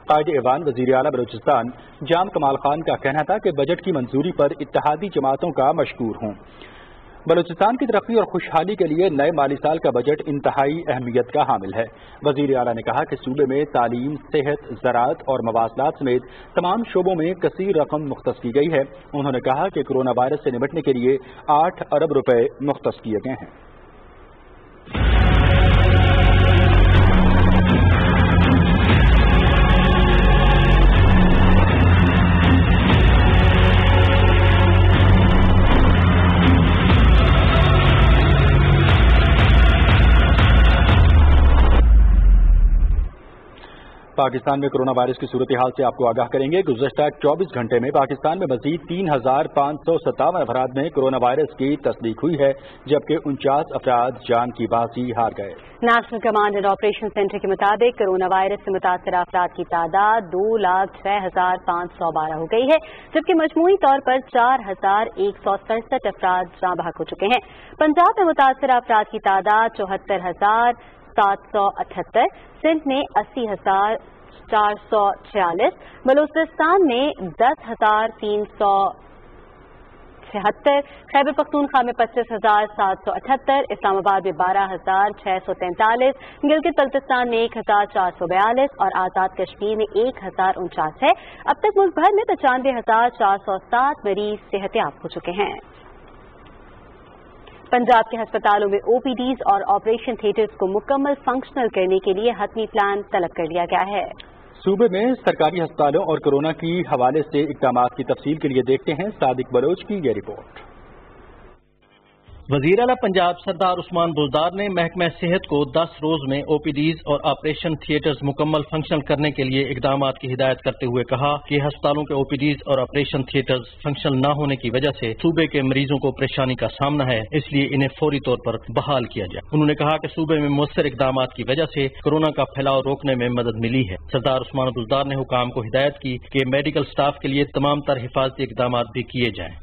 कायद ऐवान वजीर आला बलूचिस्तान जाम कमाल खान का कहना था कि बजट की मंजूरी पर इत्तेहादी जमातों का मशकूर हूँ। बलूचिस्तान की तरक्की और खुशहाली के लिए नए माली साल का बजट इंतहाई अहमियत का हामिल है। वजीर आला ने कहा कि सूबे में तालीम, सेहत, ज़राअत और मवासलात समेत तमाम शोबों में कसीर रकम मुख्तस की गई है। उन्होंने कहा कि कोरोना वायरस से निपटने के लिए 8 अरब रुपए मुख्तस किए गए हैं। पाकिस्तान में कोरोना वायरस की सूरत हाल से आपको आगाह करेंगे। गुज़श्ता 24 घंटे में पाकिस्तान में मजीद 3,557 अफराद में कोरोना वायरस की तस्दीक हुई है, जबकि 49 अफराद जान की बाजी हार गए। National command and operation centre के मुताबिक कोरोना वायरस से मुतासर अफराद की तादाद 2,06,512 हो गई है, जबकि मजमूई तौर पर 4,167 अफराद जाँ बहक हो चुके हैं। पंजाब में मुतासर अफराद की तादाद 74,778, सिंध में 80,446, बलूचिस्तान में 10,376, खैबर पख्तूनख्वा में 25,778, इस्लामाबाद में 12,643, गिलगित बल्तिस्तान में 1,442 और आज़ाद कश्मीर में 1,049 है। अब तक मुल्क भर में 95,407 मरीज सेहतयाब हो चुके हैं। पंजाब के अस्पतालों में ओपीडीज और ऑपरेशन थिएटर्स को मुकम्मल फंक्शनल करने के लिए हतमी प्लान तलब कर लिया गया है। सूबे में सरकारी अस्पतालों और कोरोना की हवाले से इक़दामात की तफसील के लिए देखते हैं सादिक बलोच की ये रिपोर्ट। वज़ीर आला पंजाब सरदार उस्मान बुज़दार ने महकमा सेहत को 10 रोज में ओपीडीज और ऑपरेशन थिएटर्स मुकम्मल फंक्शनल करने के लिए इकदामात की हिदायत करते हुए कहा कि अस्पतालों के ओपीडीज और ऑपरेशन थिएटर्स फंक्शनल न होने की वजह से सूबे के मरीजों को परेशानी का सामना है, इसलिए इन्हें फौरी तौर पर बहाल किया जाए। उन्होंने कहा कि सूबे में मुअस्सर इकदामात की वजह से कोरोना का फैलाव रोकने में मदद मिली है। सरदार उस्मान बुज़दार ने हुकाम को हिदायत की कि मेडिकल स्टाफ के लिए तमाम तर हिफाजती इकदामात भी किए जाएं।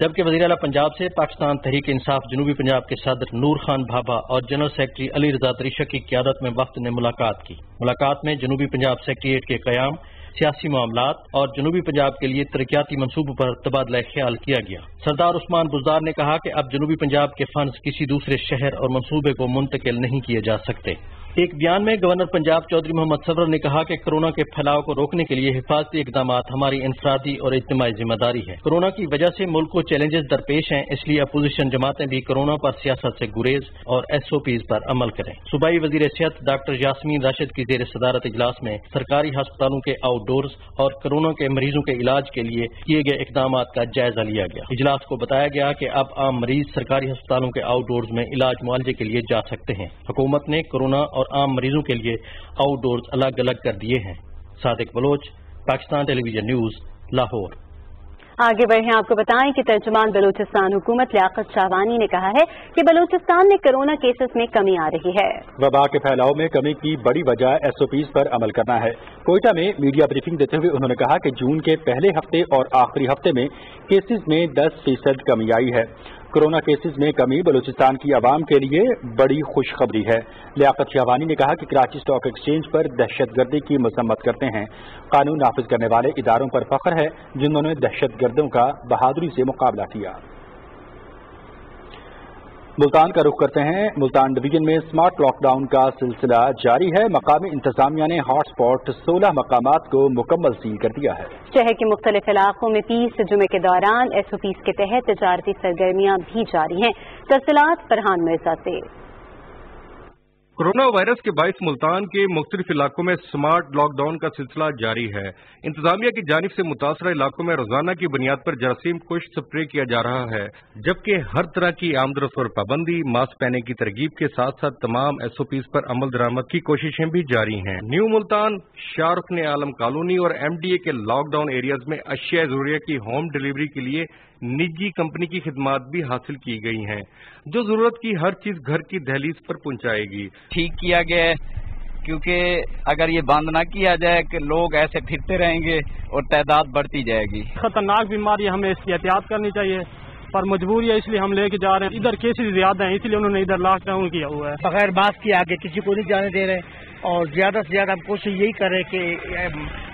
जबकि वज़ीर आला पंजाब से पाकिस्तान तहरीक इंसाफ जनूबी पंजाब के सदर नूर खान भाभा और जनरल सेक्रेटरी अली रजा त्रिशक की क़यादत में वफ्द ने मुलाकात की। मुलाकात में जनूबी पंजाब सेक्रेटेरिएट के क़याम, सियासी मामलात और जनूबी पंजाब के लिए तरक्याती मंसूबों पर तबादला ख्याल किया गया। सरदार उस्मान बुज़दार ने कहा कि अब जनूबी पंजाब के फंड्स किसी दूसरे शहर और मंसूबे को मुंतकिल नहीं किए जा सकते। एक बयान में गवर्नर पंजाब चौधरी मोहम्मद सरवर ने कहा कि कोरोना के फैलाव को रोकने के लिए हिफाजती इकदामात हमारी इंफरादी और इज्तिमाई जिम्मेदारी है। कोरोना की वजह से मुल्क को चैलेंजेस दरपेश हैं, इसलिए अपोजिशन जमातें भी कोरोना पर सियासत से गुरेज और SOPs पर अमल करें। सूबाई वजीर सेहत डॉक्टर यास्मीन राशिद की जेर सदारत इजलास में सरकारी अस्पतालों के आउटडोर्स और कोरोना के मरीजों के इलाज के लिए किए गए इकदामात का जायजा लिया गया। इजलास को बताया गया कि अब आम मरीज सरकारी अस्पतालों के आउटडोर्स में इलाज मुआलजे के लिए जा सकते हैं। हुकूमत ने कोरोना और आम मरीजों के लिए आउटडोर्स अलग अलग कर दिए हैं। Sadiq Baloch, Pakistan television news, Lahore. आगे बढ़े आपको बताएं कि तर्जुमान बलूचिस्तान हुकूमत लियाकत शाहवानी ने कहा है कि बलूचिस्तान में कोरोना केसेस में कमी आ रही है। वबा के फैलाव में कमी की बड़ी वजह SOPs पर अमल करना है। कोयटा में मीडिया ब्रीफिंग देते हुए उन्होंने कहा कि जून के पहले हफ्ते और आखिरी हफ्ते में केसेस में 10% कमी आई है। कोरोना केसेस में कमी बलूचिस्तान की आवाम के लिए बड़ी खुशखबरी है। लियाकत शाहवानी ने कहा कि कराची स्टॉक एक्सचेंज पर दहशतगर्दी की मजम्मत करते हैं। कानून नाफिज करने वाले इदारों पर फख्र है जिन्होंने दहशतगर्दों का बहादुरी से मुकाबला किया। मुल्तान का रुख करते हैं। मुल्तान डिवीजन में स्मार्ट लॉकडाउन का सिलसिला जारी है। मकामी इंतजामिया ने हॉटस्पॉट 16 मकामात को मुकम्मल सील कर दिया है। शहर के मुख्तलिफ इलाकों में 30 जुमे के दौरान SOPs के तहत तजारती सरगर्मियां भी जारी हैं। तफसीलात फरहान मिर्जा से। कोरोना वायरस के बाइस मुल्तान के मुख्तलिफ इलाकों में स्मार्ट लॉकडाउन का सिलसिला जारी है। इंतजामिया की जानिब से मुतासरा इलाकों में रोजाना की बुनियाद पर जरासीम कुश स्प्रे किया जा रहा है, जबकि हर तरह की आमदरफ्त पर पाबंदी, मास्क पहनने की तरगीब के साथ साथ तमाम SOPs पर अमल दरामद की कोशिशें भी जारी हैं। न्यू मुल्तान, शाहरुख आलम कॉलोनी और MDA के लॉकडाउन एरियाज में अशिया ज़रूरिया की होम डिलीवरी के लिए निजी कंपनी की खिदमात भी हासिल की गई हैं, जो जरूरत की हर चीज घर की दहलीज पर पहुंचाएगी। ठीक किया गया है क्योंकि अगर ये बंद ना किया जाए कि लोग ऐसे फिरते रहेंगे और तादाद बढ़ती जाएगी। खतरनाक बीमारी, हमें इसकी एहतियात करनी चाहिए, पर मजबूरी है इसलिए हम लेके जा रहे हैं। इधर केसेस ज्यादा हैं इसलिए उन्होंने इधर लॉकडाउन किया हुआ है। बगैर मास्क के आगे किसी को नहीं जाने दे रहे और ज्यादा से ज्यादा हम कोशिश यही करें कि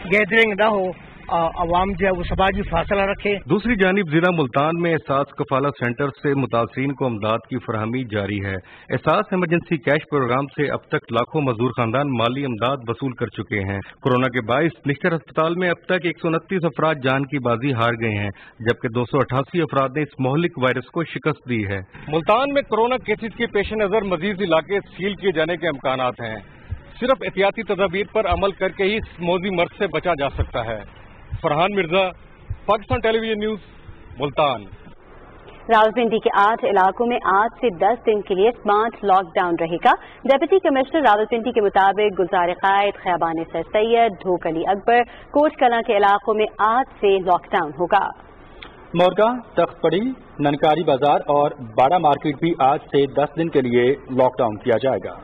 गैदरिंग ना हो, अवाम जो है वो समाजी फासला रखे। दूसरी जानिब जिला मुल्तान में एहसास कफालत सेंटर से मुतासरीन को अमदाद की फरहमी जारी है। एहसास इमरजेंसी कैश प्रोग्राम से अब तक लाखों मजदूर खानदान माली अमदाद वसूल कर चुके हैं। कोरोना के बाइस निश्चर अस्पताल में अब तक 129 अफराद जान की बाजी हार गए हैं, जबकि 288 अफराद ने इस मोहलिक वायरस को शिकस्त दी है। मुल्तान में कोरोना केसेज के पेश नजर मजीद इलाके सील किए जाने के इम्कानात हैं। सिर्फ एहतियाती तदाबीर पर अमल करके ही इस मौजी मर्ज से बचा जा सकता है। Farhan Mirza, Pakistan television news, Multan. रावलपिंडी के 8 इलाकों में आज से 10 दिन के लिए स्मार्ट लॉकडाउन रहेगा। डिप्टी कमिश्नर रावलपिंडी के मुताबिक गुलजार कायद, खयाबान सर सैयद, ढोक अली अकबर, कोट कलां के इलाकों में आज से लॉकडाउन होगा। मोरगा, तख्तपड़ी, ननकारी बाजार और बाड़ा मार्केट भी आज से 10 दिन के लिए लॉकडाउन किया जाएगा।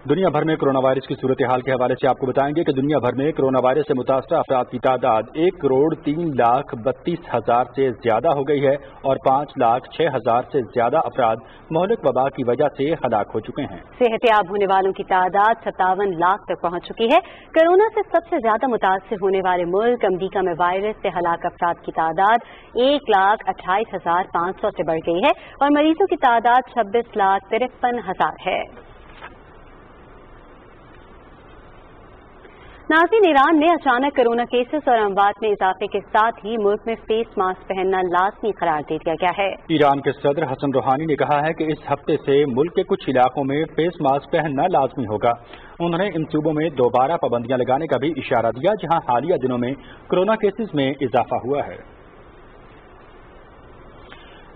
दुनिया भर में कोरोना वायरस की सूरत हाल के हवाले से आपको बताएंगे कि दुनिया भर में कोरोना वायरस से मुतासरा अफराद की तादाद 1,03,32,000 से ज्यादा हो गई है और 5,06,000 से ज्यादा अफराद मोहलिक वबा की वजह से हलाक हो चुके हैं। सेहतियाब होने वालों की तादाद 57 लाख तक पहुंच चुकी है। कोरोना से सबसे ज्यादा मुतासर होने वाले मुल्क अमरीका में वायरस से हलाक अफराद की तादाद 1,28,500 से बढ़ गई है और मरीजों की तादाद 26,53,000 है। नाज़रीन, ईरान ने अचानक कोरोना केसेस और अमवात में इजाफे के साथ ही मुल्क में फेस मास्क पहनना लाजमी करार दे दिया गया है। ईरान के सदर हसन रूहानी ने कहा है कि इस हफ्ते से मुल्क के कुछ इलाकों में फेस मास्क पहनना लाजमी होगा। उन्होंने इन सूबों में दोबारा पाबंदियां लगाने का भी इशारा दिया जहां हालिया दिनों में कोरोना केसेस में इजाफा हुआ है।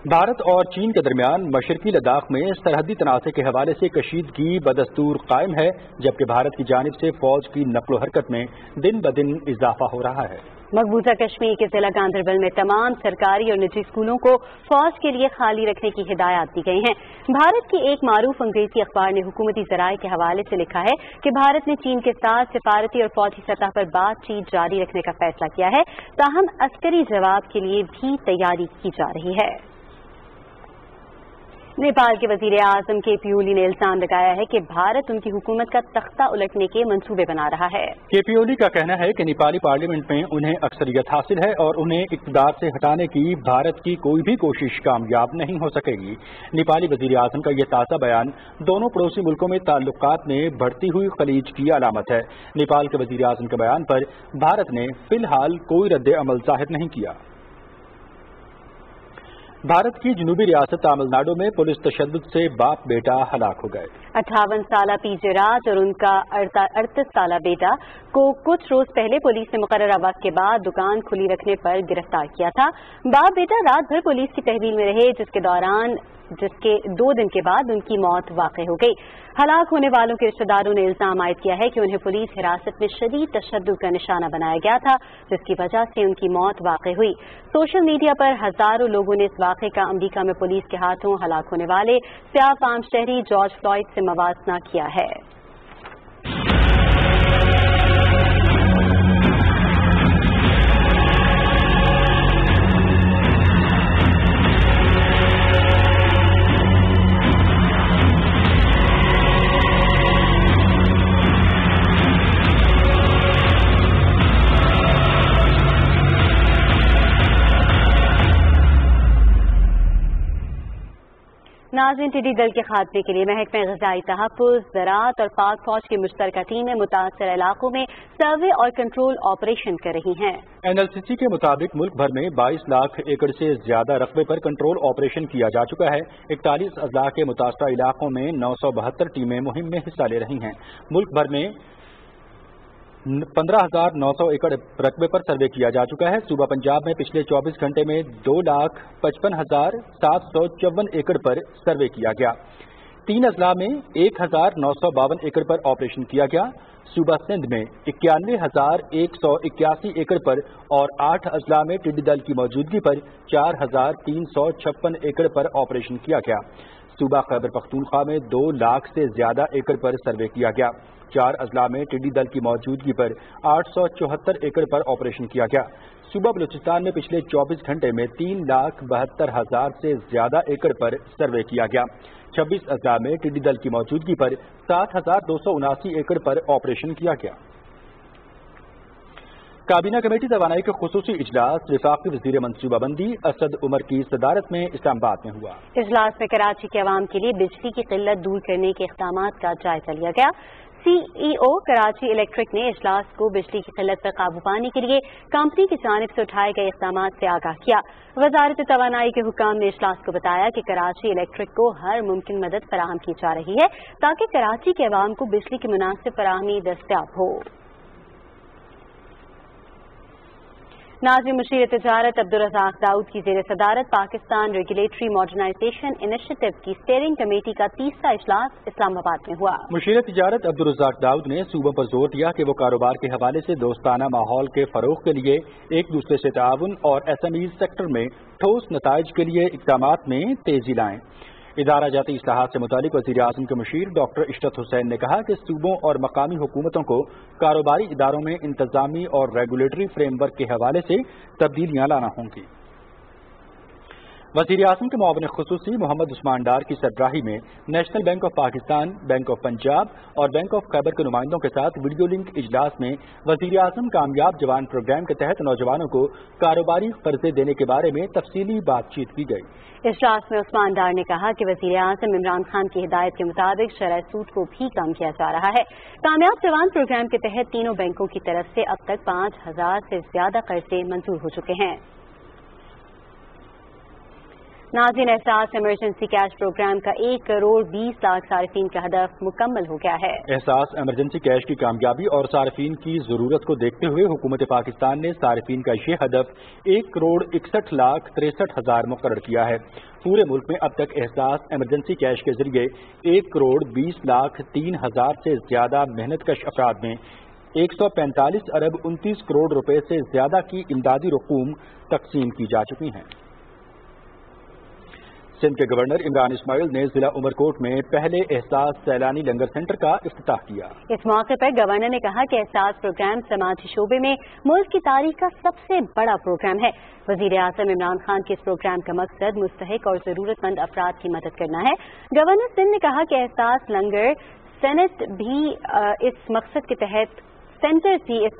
भारत और चीन के दरमियान मशरकी लद्दाख में सरहदी तनाज़े के हवाले से कशीदगी बदस्तूर कायम है, जबकि भारत की जानिब से फौज की नक्लो हरकत में दिन ब दिन इजाफा हो रहा है। मकबूजा कश्मीर के जिला गांधरबल में तमाम सरकारी और निजी स्कूलों को फौज के लिए खाली रखने की हिदायत दी गई हैं। भारत की एक मारूफ अंग्रेजी अखबार ने हुकूमती जराये के हवाले से लिखा है कि भारत ने चीन के साथ सिफारती और फौजी सतह पर बातचीत जारी रखने का फैसला किया है, ताहम अस्करी जवाब के लिए भी तैयारी की जा रही है। नेपाल के वजीर आजम केपी ओली ने इल्जाम लगाया है कि भारत उनकी हुकूमत का तख्ता उलटने के मंसूबे बना रहा है। केपी ओली का कहना है कि नेपाली पार्लियामेंट में उन्हें अक्सरियत हासिल है और उन्हें इक़्तिदार से हटाने की भारत की कोई भी कोशिश कामयाब नहीं हो सकेगी। नेपाली वजीर आजम का यह ताज़ा बयान दोनों पड़ोसी मुल्कों में ताल्लुकात में बढ़ती हुई खलीज की अलामत है। नेपाल के वजीर आजम के बयान पर भारत ने फिलहाल कोई रद्द अमल जाहिर नहीं किया। भारत की जनूबी रियासत तमिलनाडु में पुलिस तशद्दुद से बाप बेटा हलाक हो गए। 58 साला पीजे राज और उनका 38 साला बेटा को कुछ रोज पहले पुलिस ने मुकर्ररा वक्त के बाद दुकान खुली रखने पर गिरफ्तार किया था। बाप बेटा रात भर पुलिस की तहवील में रहे, जिसके 2 दिन के बाद उनकी मौत वाक़ई हो गई। हलाक होने वालों के रिश्तेदारों ने इल्जाम आयद किया है कि उन्हें पुलिस हिरासत में शदीद तशद्दुद का निशाना बनाया गया था, जिसकी वजह से उनकी मौत वाक़ई हुई। सोशल मीडिया पर हजारों लोगों ने इस वाक़े का अमरीका में पुलिस के हाथों हलाक होने वाले स्याह फाम शहरी जॉर्ज फ्लॉयड से मवाजना किया है। नाज़रीन, टिड्डी दल के खात्मे के लिए महकमे ग़िज़ाई तहफ़्फ़ुज़, ज़राअत और पाक फौज की मुश्तरका टीमें मुतासर इलाकों में सर्वे और कंट्रोल ऑपरेशन कर रही हैं। NLCC के मुताबिक मुल्क भर में 22 लाख एकड़ से ज्यादा रकबे पर कंट्रोल ऑपरेशन किया जा चुका है। 41 अज़ला के मुतासरा इलाकों में 972 टीमें मुहिम में हिस्सा ले रही हैं। मुल्क भर में 15,900 एकड़ रकबे पर सर्वे किया जा चुका है। सूबा पंजाब में पिछले 24 घंटे में 2,55,754 एकड़ पर सर्वे किया गया। 3 अजला में 1952 एकड़ पर ऑपरेशन किया गया। सूबा सिंध में 91,181 एकड़ पर और 8 अजला में टिड्डी दल की मौजूदगी पर 4,356 एकड़ पर ऑपरेशन किया गया। सूबा खैबर पख्तूनख्वा में 2 लाख से ज्यादा एकड़ पर सर्वे किया गया। 4 अजला में टिड्डी दल की मौजूदगी पर 874 एकड़ पर ऑपरेशन किया गया। सूबा बलूचिस्तान में पिछले 24 घंटे में 3,72,000 से ज्यादा एकड़ पर सर्वे किया गया। 26 अजला में टिड्डी दल की मौजूदगी पर 7,279 एकड़ पर ऑपरेशन किया गया। काबीना कमेटी तवानाई के खुसूसी इजलास वफाकी वजीर मनसूबाबंदी असद उमर की सदारत में इस्लामाबाद में हुआ। इजलास में कराची के अवाम के लिए बिजली की किल्लत दूर करने के इक़दामात का जायजा लिया गया। CEO कराची इलेक्ट्रिक ने इजलास को बिजली की किल्लत पर काबू पाने के लिए कंपनी की जानिब से उठाए गए इक़दामात से आगाह किया। वजारत तवानाई के हुकाम ने इजलास को बताया कि कराची इलेक्ट्रिक को हर मुमकिन मदद फराहम की जा रही है ताकि कराची के अवाम को बिजली की मुनासिब फराहमी दस्तयाब हो। नाज़िम मुशीर तिजारत अब्दुल रज़ाक दाऊद की ज़ेर सदारत पाकिस्तान रेगुलेटरी मॉडर्नाइजेशन इनिशिएटिव की स्टीयरिंग कमेटी का 3रा इजलास इस्लामाबाद में हुआ। मुशीर तिजारत अब्दुल रज़ाक दाऊद ने सूबों पर जोर दिया कि वो कारोबार के हवाले से दोस्ताना माहौल के फरोग के लिए एक दूसरे से ताउन और SME सेक्टर में ठोस नताइज के लिए इक़दामात में तेजी लाएं। इदारा जाती इस्लाहात से मुतालिक वज़ीर आज़म के मुशीर डॉक्टर इशरत हुसैन ने कहा कि सूबों और मकामी हुकूमतों को कारोबारी इदारों में इंतजामी और रेगुलेटरी फ्रेमवर्क के हवाले से तब्दीलियां लाना होंगी। वज़ीर आज़म के मुआविन खुसूसी मोहम्मद उस्मान डार की सरबराही में national bank of Pakistan, bank of Punjab और बैंक ऑफ खैबर के नुमाइंदों के साथ वीडियो लिंक इजलास में वज़ीर आज़म कामयाब जवान प्रोग्राम के तहत नौजवानों को कारोबारी कर्जे देने के बारे में तफसीली बातचीत की गई। इजलास में उस्मान डार ने कहा कि वज़ीर आज़म इमरान खान की हिदायत के मुताबिक शरह सूद को भी कम किया जा रहा है। कामयाब जवान प्रोग्राम के तहत तीनों बैंकों की तरफ से अब तक 5,000 से ज्यादा कर्जे मंजूर हो चुके हैं। नाज़रीन, एहसास इमरजेंसी कैश प्रोग्राम का 1 करोड़ 20 लाख सार्फिन का हदफ मुकम्मल हो गया है। एहसास इमरजेंसी कैश की कामयाबी और सार्फिन की जरूरत को देखते हुए हुकूमत पाकिस्तान ने सार्फिन का ये हदफ 1 करोड़ 61 लाख 63 हजार मुकर्रर किया है। पूरे मुल्क में अब तक एहसास इमरजेंसी कैश के जरिए 1 करोड़ 20 लाख 3 हजार से ज्यादा मेहनतकश अफराद में 145 अरब 29 करोड़ रुपए से ज्यादा की इमदादी रकूम तकसीम की जा चुकी हैं। सिंध के गवर्नर इमरान इस्माइल ने जिला उमरकोट में पहले एहसास सैलानी लंगर सेंटर का इफ्तिताह किया। इस मौके पर गवर्नर ने कहा कि एहसास प्रोग्राम समाजी शोबे में मुल्क की तारीख का सबसे बड़ा प्रोग्राम है। वजीर आज़म इमरान खान के इस प्रोग्राम का मकसद मुस्तहिक और जरूरतमंद अफराद की मदद करना है। गवर्नर सिंध ने कहा कि एहसास लंगर सेंटर भी इस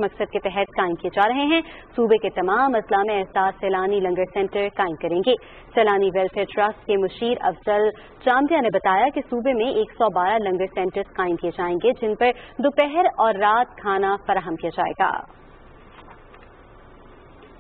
मकसद के तहत कायम किए जा रहे हैं। सूबे के तमाम अजला में एहसास सैलानी लंगर सेंटर कायम करेंगे। सैलानी वेलफेयर ट्रस्ट के मुशीर अफजल जामदिया ने बताया कि सूबे में 112 लंगर सेंटर्स कायम किए जाएंगे जिन पर दोपहर और रात खाना फराहम किया जाएगा।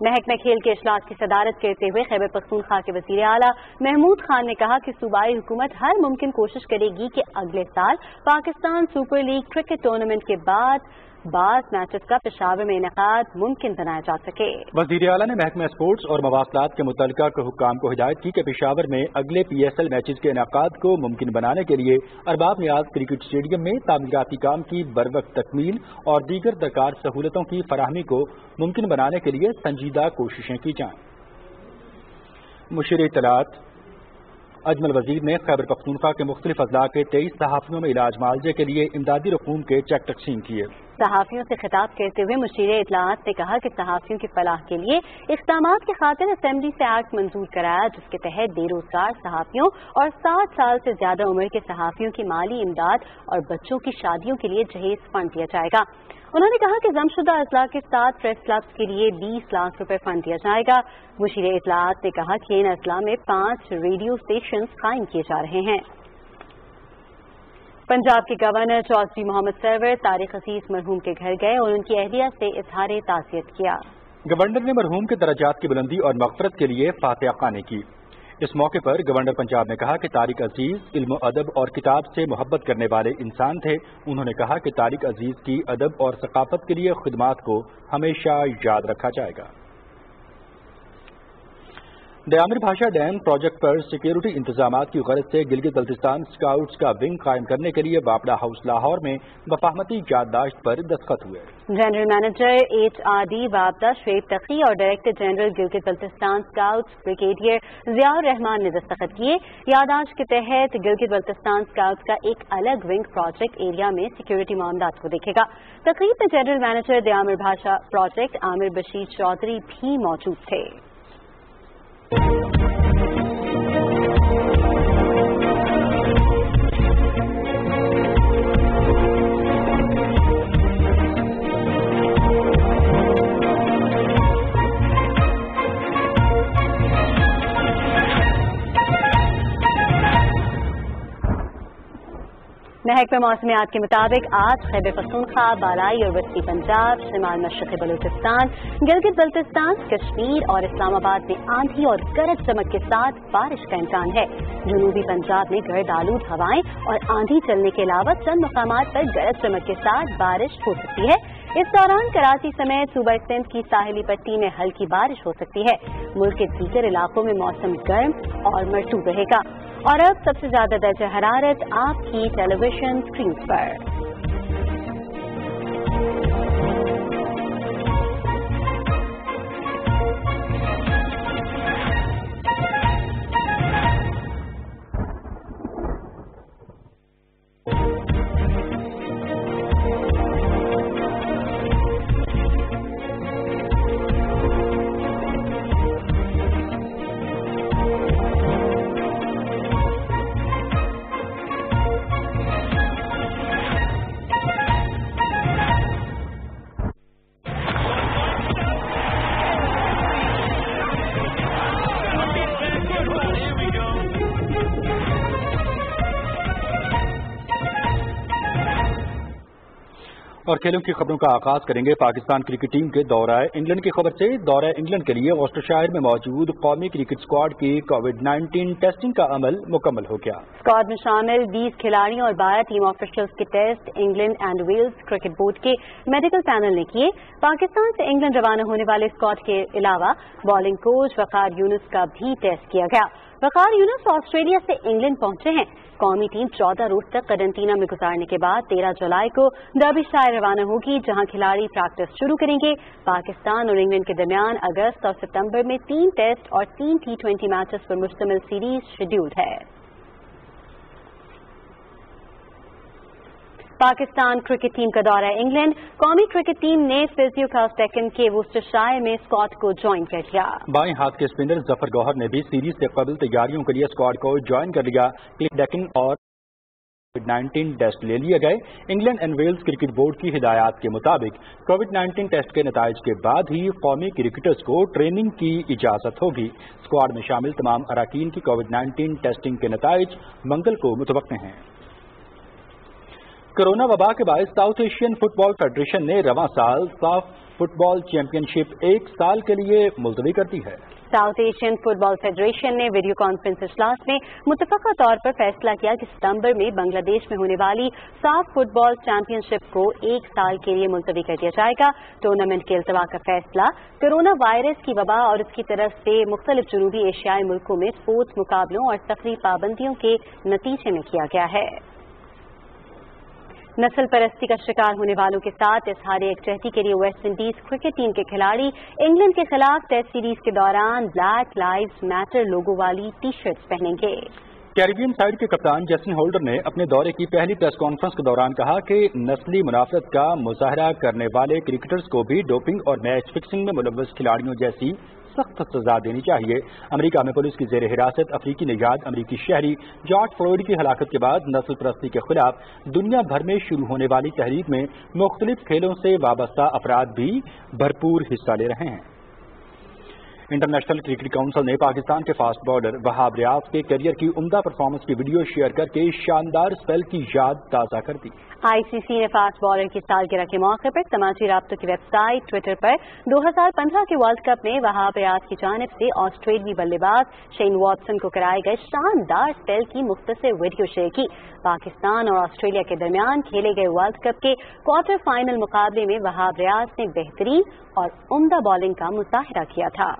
महकमे खेल के इजलास की सदारत करते हुए खैबर पख्तूनख्वा के वजीर आला महमूद खान ने कहा कि सूबाई हुकूमत हर मुमकिन कोशिश करेगी कि अगले साल Pakistan super league cricket tournament के बाद बाज़ मैचेस का पेशावर में इनेकाद मुमकिन बनाया जा सके। वज़ीर आला ने महकमा स्पोर्ट्स और मवासलात के मुतल्लिका हुक्काम को हिदायत की कि पेशावर में अगले PSL मैचेस के इनेकाद को मुमकिन बनाने के लिए अरबाब नियाज क्रिकेट स्टेडियम में तामीराती काम की बरवक्त तकमील और दीगर दरकार सहूलतों की फराहमी को मुमकिन बनाने के लिए संजीदा कोशिशें की जाएं। मुशीर इत्तलात अजमल वजीर ने खैबर पख्तूनख्वा के मुख्तलिफ अजला के 23 सहाफियों में इलाज मुआवजे के लिए इमदादी रकूम के चेक तकसीम किए। सहाफियों से खिताब करते हुए मुशीर इत्तलात ने कहा कि सहाफियों की फलाह के लिए इक़दामात की खातिर असेंबली से एक्ट मंजूर कराया जिसके तहत बेरोजगार सहाफियों और 60 साल से ज्यादा उम्र के सहाफियों की माली इमदाद और बच्चों की शादियों के लिए जहेज फंड दिया जाएगा। उन्होंने कहा कि जमशुदा अजला के साथ प्रेस क्लब्स के लिए 20 लाख रुपए फंड दिया जाएगा। मुशीर इत्तलात ने कहा कि इन अजला में 5 रेडियो स्टेशन कायम किए जा रहे हैं। पंजाब के गवर्नर चौधरी मोहम्मद सरवर तारिक अजीज मरहूम के घर गए और उनकी अहलिया से इजहार ताज़ियत किया। गवर्नर ने मरहूम के दर्जात की बुलंदी और मग़फ़रत के लिए फातिहा ख़्वानी की। इस मौके पर गवर्नर पंजाब ने कहा कि तारिक अजीज इल्म अदब और किताब से मोहब्बत करने वाले इंसान थे। उन्होंने कहा कि तारिक अजीज की अदब और सकाफत के लिए खिदमात को हमेशा याद रखा जाएगा। दयामिर भाषा डैम प्रोजेक्ट पर सिक्योरिटी इंतजामात की गरज से गिलगित बल्तिस्तान स्काउट्स का विंग कायम करने के लिए वापडा हाउस लाहौर में वफाहमती याददाश्त पर दस्तखत हुए। जनरल मैनेजर HRD वापडा शुएब तकी और director general Gilgit Baltistan scouts brigadier Ziaur Rahman ने दस्तखत किए। याददाश्त के तहत गिलगित बल्तिस्तान स्काउट्स का एक अलग विंग प्रोजेक्ट एरिया में सिक्योरिटी मामलात को देखेगा। तकरीब में जनरल मैनेजर दयामिर भाषा प्रोजेक्ट आमिर बशीर चौधरी भी मौजूद थे। महकमा मौसमियात के मुताबिक आज खैबर पख्तूनख्वा, बालाई और वस्ती पंजाब, शिमाल मशरक़ी बलूचिस्तान, गिलगित बल्तिस्तान, कश्मीर और इस्लामाबाद में आंधी और गरज चमक के साथ बारिश का इम्कान है। जनूबी पंजाब में गर्द आलूद हवाएं और आंधी चलने के अलावा चंद मकामात पर गरज चमक के साथ बारिश हो सकती है। इस दौरान कराची समेत सूबा सिंध की साहिली पट्टी में हल्की बारिश हो सकती है। मुल्क के दीगर इलाकों में मौसम गर्म और मरतूब रहेगा। और अब सबसे ज्यादा दर्जा हरारत आपकी टेलीविजन स्क्रीन पर। और खेलों की खबरों का आगाज करेंगे पाकिस्तान क्रिकेट टीम के दौरा इंग्लैंड की खबर से। दौरा इंग्लैंड के लिए ऑस्ट्रेशायर में मौजूद कौमी क्रिकेट स्क्वाड की कोविड-19 टेस्टिंग का अमल मुकम्मल हो गया। स्क्वाड में शामिल 20 खिलाड़ियों और 12 टीम ऑफिशियल्स के test England and Wales cricket board के मेडिकल पैनल ने किए। पाकिस्तान से इंग्लैंड रवाना होने वाले स्क्वाड के अलावा बॉलिंग कोच वकार यूनुस का भी टेस्ट किया गया। वकार यूनुस ऑस्ट्रेलिया से इंग्लैंड पहुंचे हैं। कौमी टीम 14 रोज तक क्वारंटीना में गुजारने के बाद 13 जुलाई को डर्बीशायर रवाना होगी, जहां खिलाड़ी प्रैक्टिस शुरू करेंगे। पाकिस्तान और इंग्लैंड के दरमियान अगस्त और सितंबर में 3 टेस्ट और 3 T20 मैचेस पर मुश्तमिल सीरीज शेड्यूल्ड है। पाकिस्तान क्रिकेट टीम का दौरा इंग्लैंड। कौमी क्रिकेट टीम ने फिजियोकाउस्टेकन के वुस्टरशायर में स्क्वाड को ज्वाइन कर लिया। बाएं हाथ के स्पिनर जफर गौहर ने भी सीरीज से कबल तैयारियों के लिए स्क्वाड को ज्वाइन कर लिया। डेकन और कोविड-19 टेस्ट ले लिए गए। England and Wales cricket board की हिदायत के मुताबिक कोविड-19 टेस्ट के नताइज के बाद ही कौमी क्रिकेटर्स को ट्रेनिंग की इजाजत होगी। स्क्वाड में शामिल तमाम अराकीन की कोविड-19 टेस्टिंग के नताइज मंगल को मुतवक्के हैं। कोरोना वबा के बायस साउथ एशियन फुटबॉल फेडरेशन ने रवां साल साफ फुटबॉल चैंपियनशिप 1 साल के लिए मुलतवी कर दी है। साउथ एशियन फुटबॉल फेडरेशन ने वीडियो कॉन्फ्रेंस इजलास में मुतफका तौर पर फैसला किया कि सितंबर में बांग्लादेश में होने वाली साफ फुटबॉल चैंपियनशिप को 1 साल के लिए मुलतवी कर दिया जाएगा। टूर्नामेंट के इल्तवा का फैसला कोरोना वायरस की वबा और उसकी तरफ से मुख्तलिफ जनूबी एशियाई मुल्कों में स्पोर्ट्स मुकाबलों और तफरी पाबंदियों के नतीजे में किया गया है। नस्ल परस्ती का शिकार होने वालों के साथ इजहार यकजहती के लिए वेस्ट इंडीज क्रिकेट टीम के खिलाड़ी इंग्लैंड के खिलाफ टेस्ट सीरीज के दौरान ब्लैक लाइव्स मैटर लोगो वाली टी शर्ट्स पहनेंगे। कैरिबियन साइड के कप्तान जैसन होल्डर ने अपने दौरे की पहली प्रेस कॉन्फ्रेंस के दौरान कहा कि नस्ली मुनाफरत का मुजाहरा करने वाले क्रिकेटर्स को भी डोपिंग और मैच फिक्सिंग में मुलव्वस खिलाड़ियों जैसी सख्त सजा देनी चाहिए। अमेरिका में पुलिस की जेर हिरासत अफ्रीकी निजात अमेरिकी शहरी जॉर्ज फ्लॉयड की हलाकत के बाद नस्ल परस्ती के खिलाफ दुनिया भर में शुरू होने वाली तहरीक में मुख्तलिफ खेलों से वाबस्ता अफराद भी भरपूर हिस्सा ले रहे हैं। इंटरनेशनल क्रिकेट काउंसिल ने पाकिस्तान के फास्ट बॉलर वहाब रियाज के करियर की उम्दा परफॉर्मेंस की वीडियो शेयर करके शानदार स्पेल की याद ताज़ा कर दी। आईसीसी ने फास्ट बॉलर की सालगिरह के मौके पर समाजी राब्तों की वेबसाइट ट्विटर पर 2015 के वर्ल्ड कप में वहाब रियाज की जानिब से ऑस्ट्रेलियाई बल्लेबाज शेन वॉटसन को कराए गए शानदार स्पेल की मुख्तसर वीडियो शेयर की। पाकिस्तान और ऑस्ट्रेलिया के दरमियान खेले गए वर्ल्ड कप के क्वार्टर फाइनल मुकाबले में वहाब रियाज ने बेहतरीन और उम्दा बॉलिंग का मुजाहिरा किया था।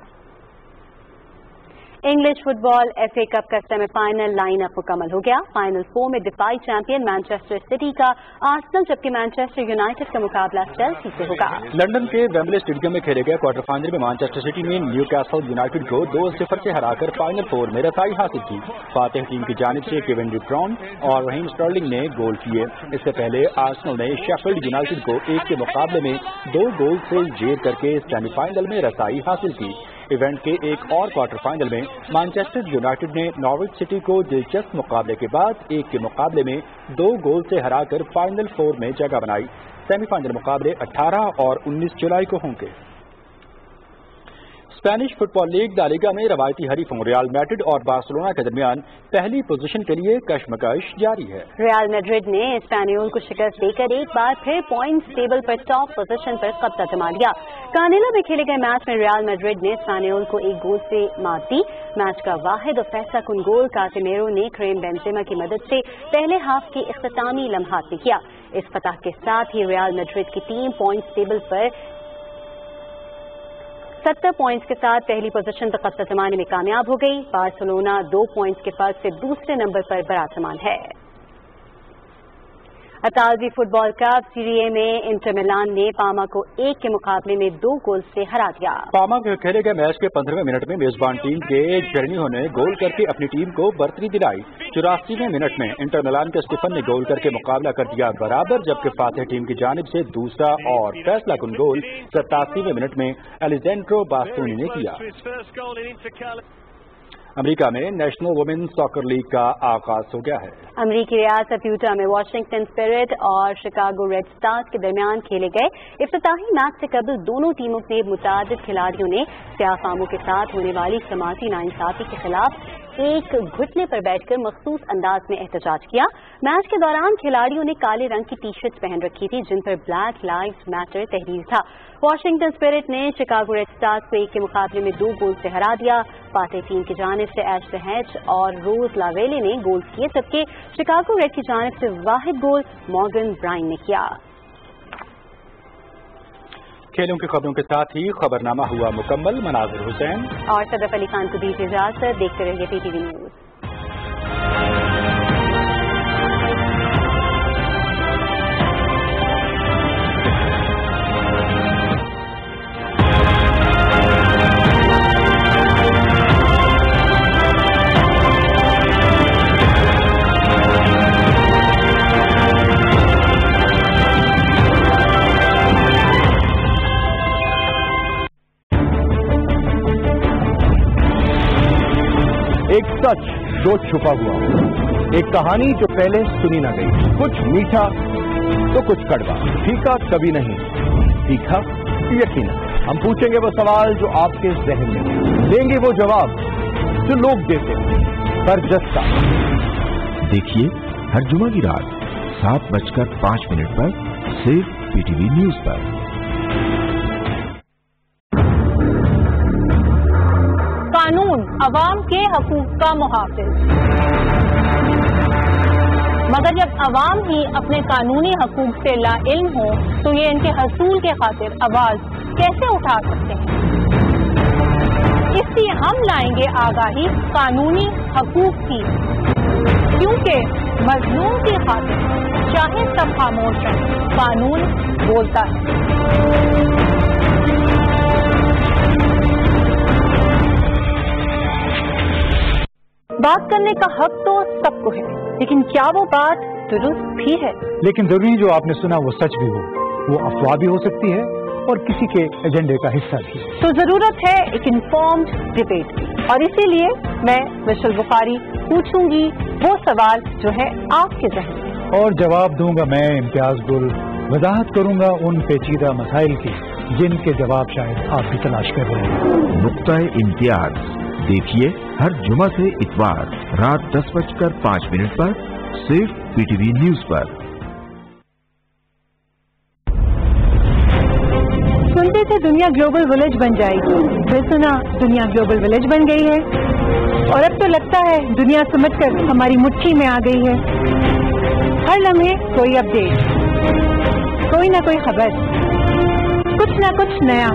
इंग्लिश फुटबॉल FA कप का सेमीफाइनल लाइनअप मुकम्मल हो गया। फाइनल 4 में डिफाई चैंपियन मैनचेस्टर सिटी का आर्सेनल जबकि मैनचेस्टर यूनाइटेड का मुकाबला चेल्सी से होगा। लंदन के वेम्बले स्टेडियम में खेले गए क्वार्टर फाइनल में मैनचेस्टर सिटी ने न्यूकैसल यूनाइटेड को 2-0 से हराकर फाइनल 4 में रसाई हासिल की। फातेह टीम की जानिब से केविन डी ब्रुयने और रहीम स्टर्लिंग ने गोल किए। इससे पहले आर्सेनल ने शेफील्ड यूनाइटेड को 1 के मुकाबले में 2 गोल से जेर करके सेमीफाइनल में रसाई हासिल की। इवेंट के एक और क्वार्टर फाइनल में मैनचेस्टर यूनाइटेड ने नॉर्विच सिटी को दिलचस्प मुकाबले के बाद 1 के मुकाबले में 2 गोल से हराकर फाइनल 4 में जगह बनाई। सेमीफाइनल मुकाबले 18 और 19 जुलाई को होंगे। Spanish football league La Liga में रवायती हरीफों रियल मैड्रिड और बार्सिलोना के दरमियान पहली पोजीशन के लिए कशमकश जारी है। रियल मैड्रिड ने एस्पेनियोल को शिकस्त देकर एक बार फिर पॉइंट्स टेबल पर टॉप पोजीशन पर कब्जा जमा लिया। कानेला में खेले गए मैच में रियल मैड्रिड ने एस्पेनियोल को 1 गोल से मात दी। मैच का वाहिद और फैसला कुन गोल कासिमेरो ने क्रेम बेंजेमा की मदद से पहले हाफ के इख्तितामी लम्हात में किया। इस फतह के साथ ही रियल मैड्रिड की टीम पॉइंट्स टेबल पर 70 पॉइंट्स के साथ पहली पोजीशन पर कब्जा जमाने में कामयाब हो गई। बार्सिलोना 2 पॉइंट्स के फर्क से दूसरे नंबर पर बराजमान है। अतालवी फुटबॉल कप सीरी ए में इंटर मिलान ने पामा को 1 के मुकाबले में 2 गोल से हरा दिया। पामा में खेले गए मैच के 15वें मिनट में मेजबान टीम के जेरनियो ने गोल करके अपनी टीम को बढ़तरी दिलाई। 84वें मिनट में इंटर मिलान के स्टीफन ने गोल करके मुकाबला कर दिया बराबर, जबकि फातेह टीम की जानिब से दूसरा और फैसला कुन गोल 87वें मिनट में एलेजेंड्रो बास्तोनी ने किया। अमेरिका में नेशनल वुमेन्स सॉकर लीग का आगाज हो गया है। अमेरिकी रियासत यूटा में वाशिंगटन स्पिरिट और शिकागो रेड स्टार्स के दरमियान खेले गए इफ्तिताही मैच से कबल दोनों टीमों के मुतादिद खिलाड़ियों ने स्याफामों के साथ होने वाली समाजी नाइंसाफी के खिलाफ एक घुटने पर बैठकर मखसूस अंदाज में एहतजाज किया। मैच के दौरान खिलाड़ियों ने काले रंग की टी शर्ट पहन रखी थी जिन पर ब्लैक लाइव्स मैटर तहरीर था। वाशिंगटन स्पिरिट ने शिकागो रेड स्टार्स को 1 के मुकाबले में 2 गोल से हरा दिया। फातेह टीम की जानिब से एशले हैच और रोज लावेले ने गोल किए, जबकि शिकागो रेड की जानिब से वाहिद गोल मॉर्गन ब्राइन ने किया। खेलों की खबरों के साथ ही खबरनामा हुआ मुकम्मल। मनाजिर हुसैन और सदफ अली खान को दीजिए इजाजत। देखते रहिए PTV न्यूज। एक सच जो छुपा हुआ, एक कहानी जो पहले सुनी न गई, कुछ मीठा तो कुछ कड़वा, फीका कभी नहीं, तीखा यकीनन। हम पूछेंगे वो सवाल जो आपके जहन में, देंगे वो जवाब जो लोग देते हैं, बरजस्ता। देखिए हर जुमा की रात 7:05 पर सिर्फ PTV न्यूज पर। कानून अवाम के हकूक का मुहाफिज, मगर जब अवाम ही अपने कानूनी हकूक से लाइल्म हो तो ये इनके हसूल के खातिर आवाज कैसे उठा सकते हैं। इसलिए हम लाएंगे आगाही कानूनी हकूक की, क्योंकि मजलूम की खातिर चाहे सब खामोश है, कानून बोलता है। बात करने का हक तो सबको है, लेकिन क्या वो बात दुरुस्त भी है? लेकिन जरूरी जो आपने सुना वो सच भी हो, वो अफवाह भी हो सकती है और किसी के एजेंडे का हिस्सा भी। तो जरूरत है एक इन्फॉर्म्ड डिबेट की, और इसीलिए मैं विशल बुखारी पूछूंगी वो सवाल जो है आपके जहन में, और जवाब दूंगा मैं इम्तियाज गुल। वजाहत करूंगा उन पेचीदा मसाइल की जिनके जवाब शायद आप भी तलाश कर रहे हैं। नुक्ता इम्तियाज देखिए हर जुमा से इतवार रात 10:05 पर सिर्फ PTV न्यूज पर। सुनते थे दुनिया ग्लोबल विलेज बन जाएगी, फिर सुना दुनिया ग्लोबल विलेज बन गई है, और अब तो लगता है दुनिया समझकर हमारी मुट्ठी में आ गई है। हर लम्हे कोई अपडेट, कोई ना कोई खबर, कुछ ना कुछ नया,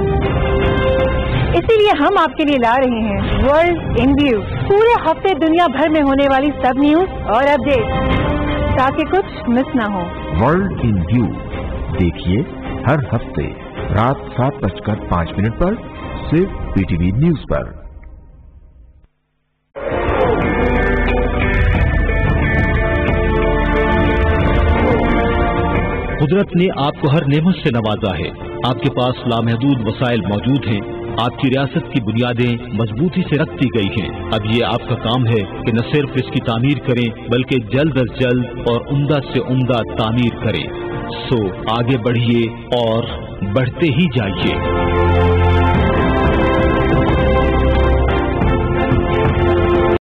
इसीलिए हम आपके लिए ला रहे हैं वर्ल्ड इन व्यू। पूरे हफ्ते दुनिया भर में होने वाली सब न्यूज और अपडेट, ताकि कुछ मिस ना हो। वर्ल्ड इन व्यू देखिए हर हफ्ते रात 7:05 पर सिर्फ पीटीवी न्यूज पर। कुदरत ने आपको हर नेमत से नवाजा है। आपके पास लामहदूद वसाइल मौजूद हैं। आपकी रियासत की बुनियादें मजबूती से रखती गई हैं। अब ये आपका काम है कि न सिर्फ इसकी तामीर करें बल्कि जल्द अज जल्द और उम्दा से उम्दा तामीर करें। सो आगे बढ़िए और बढ़ते ही जाइए।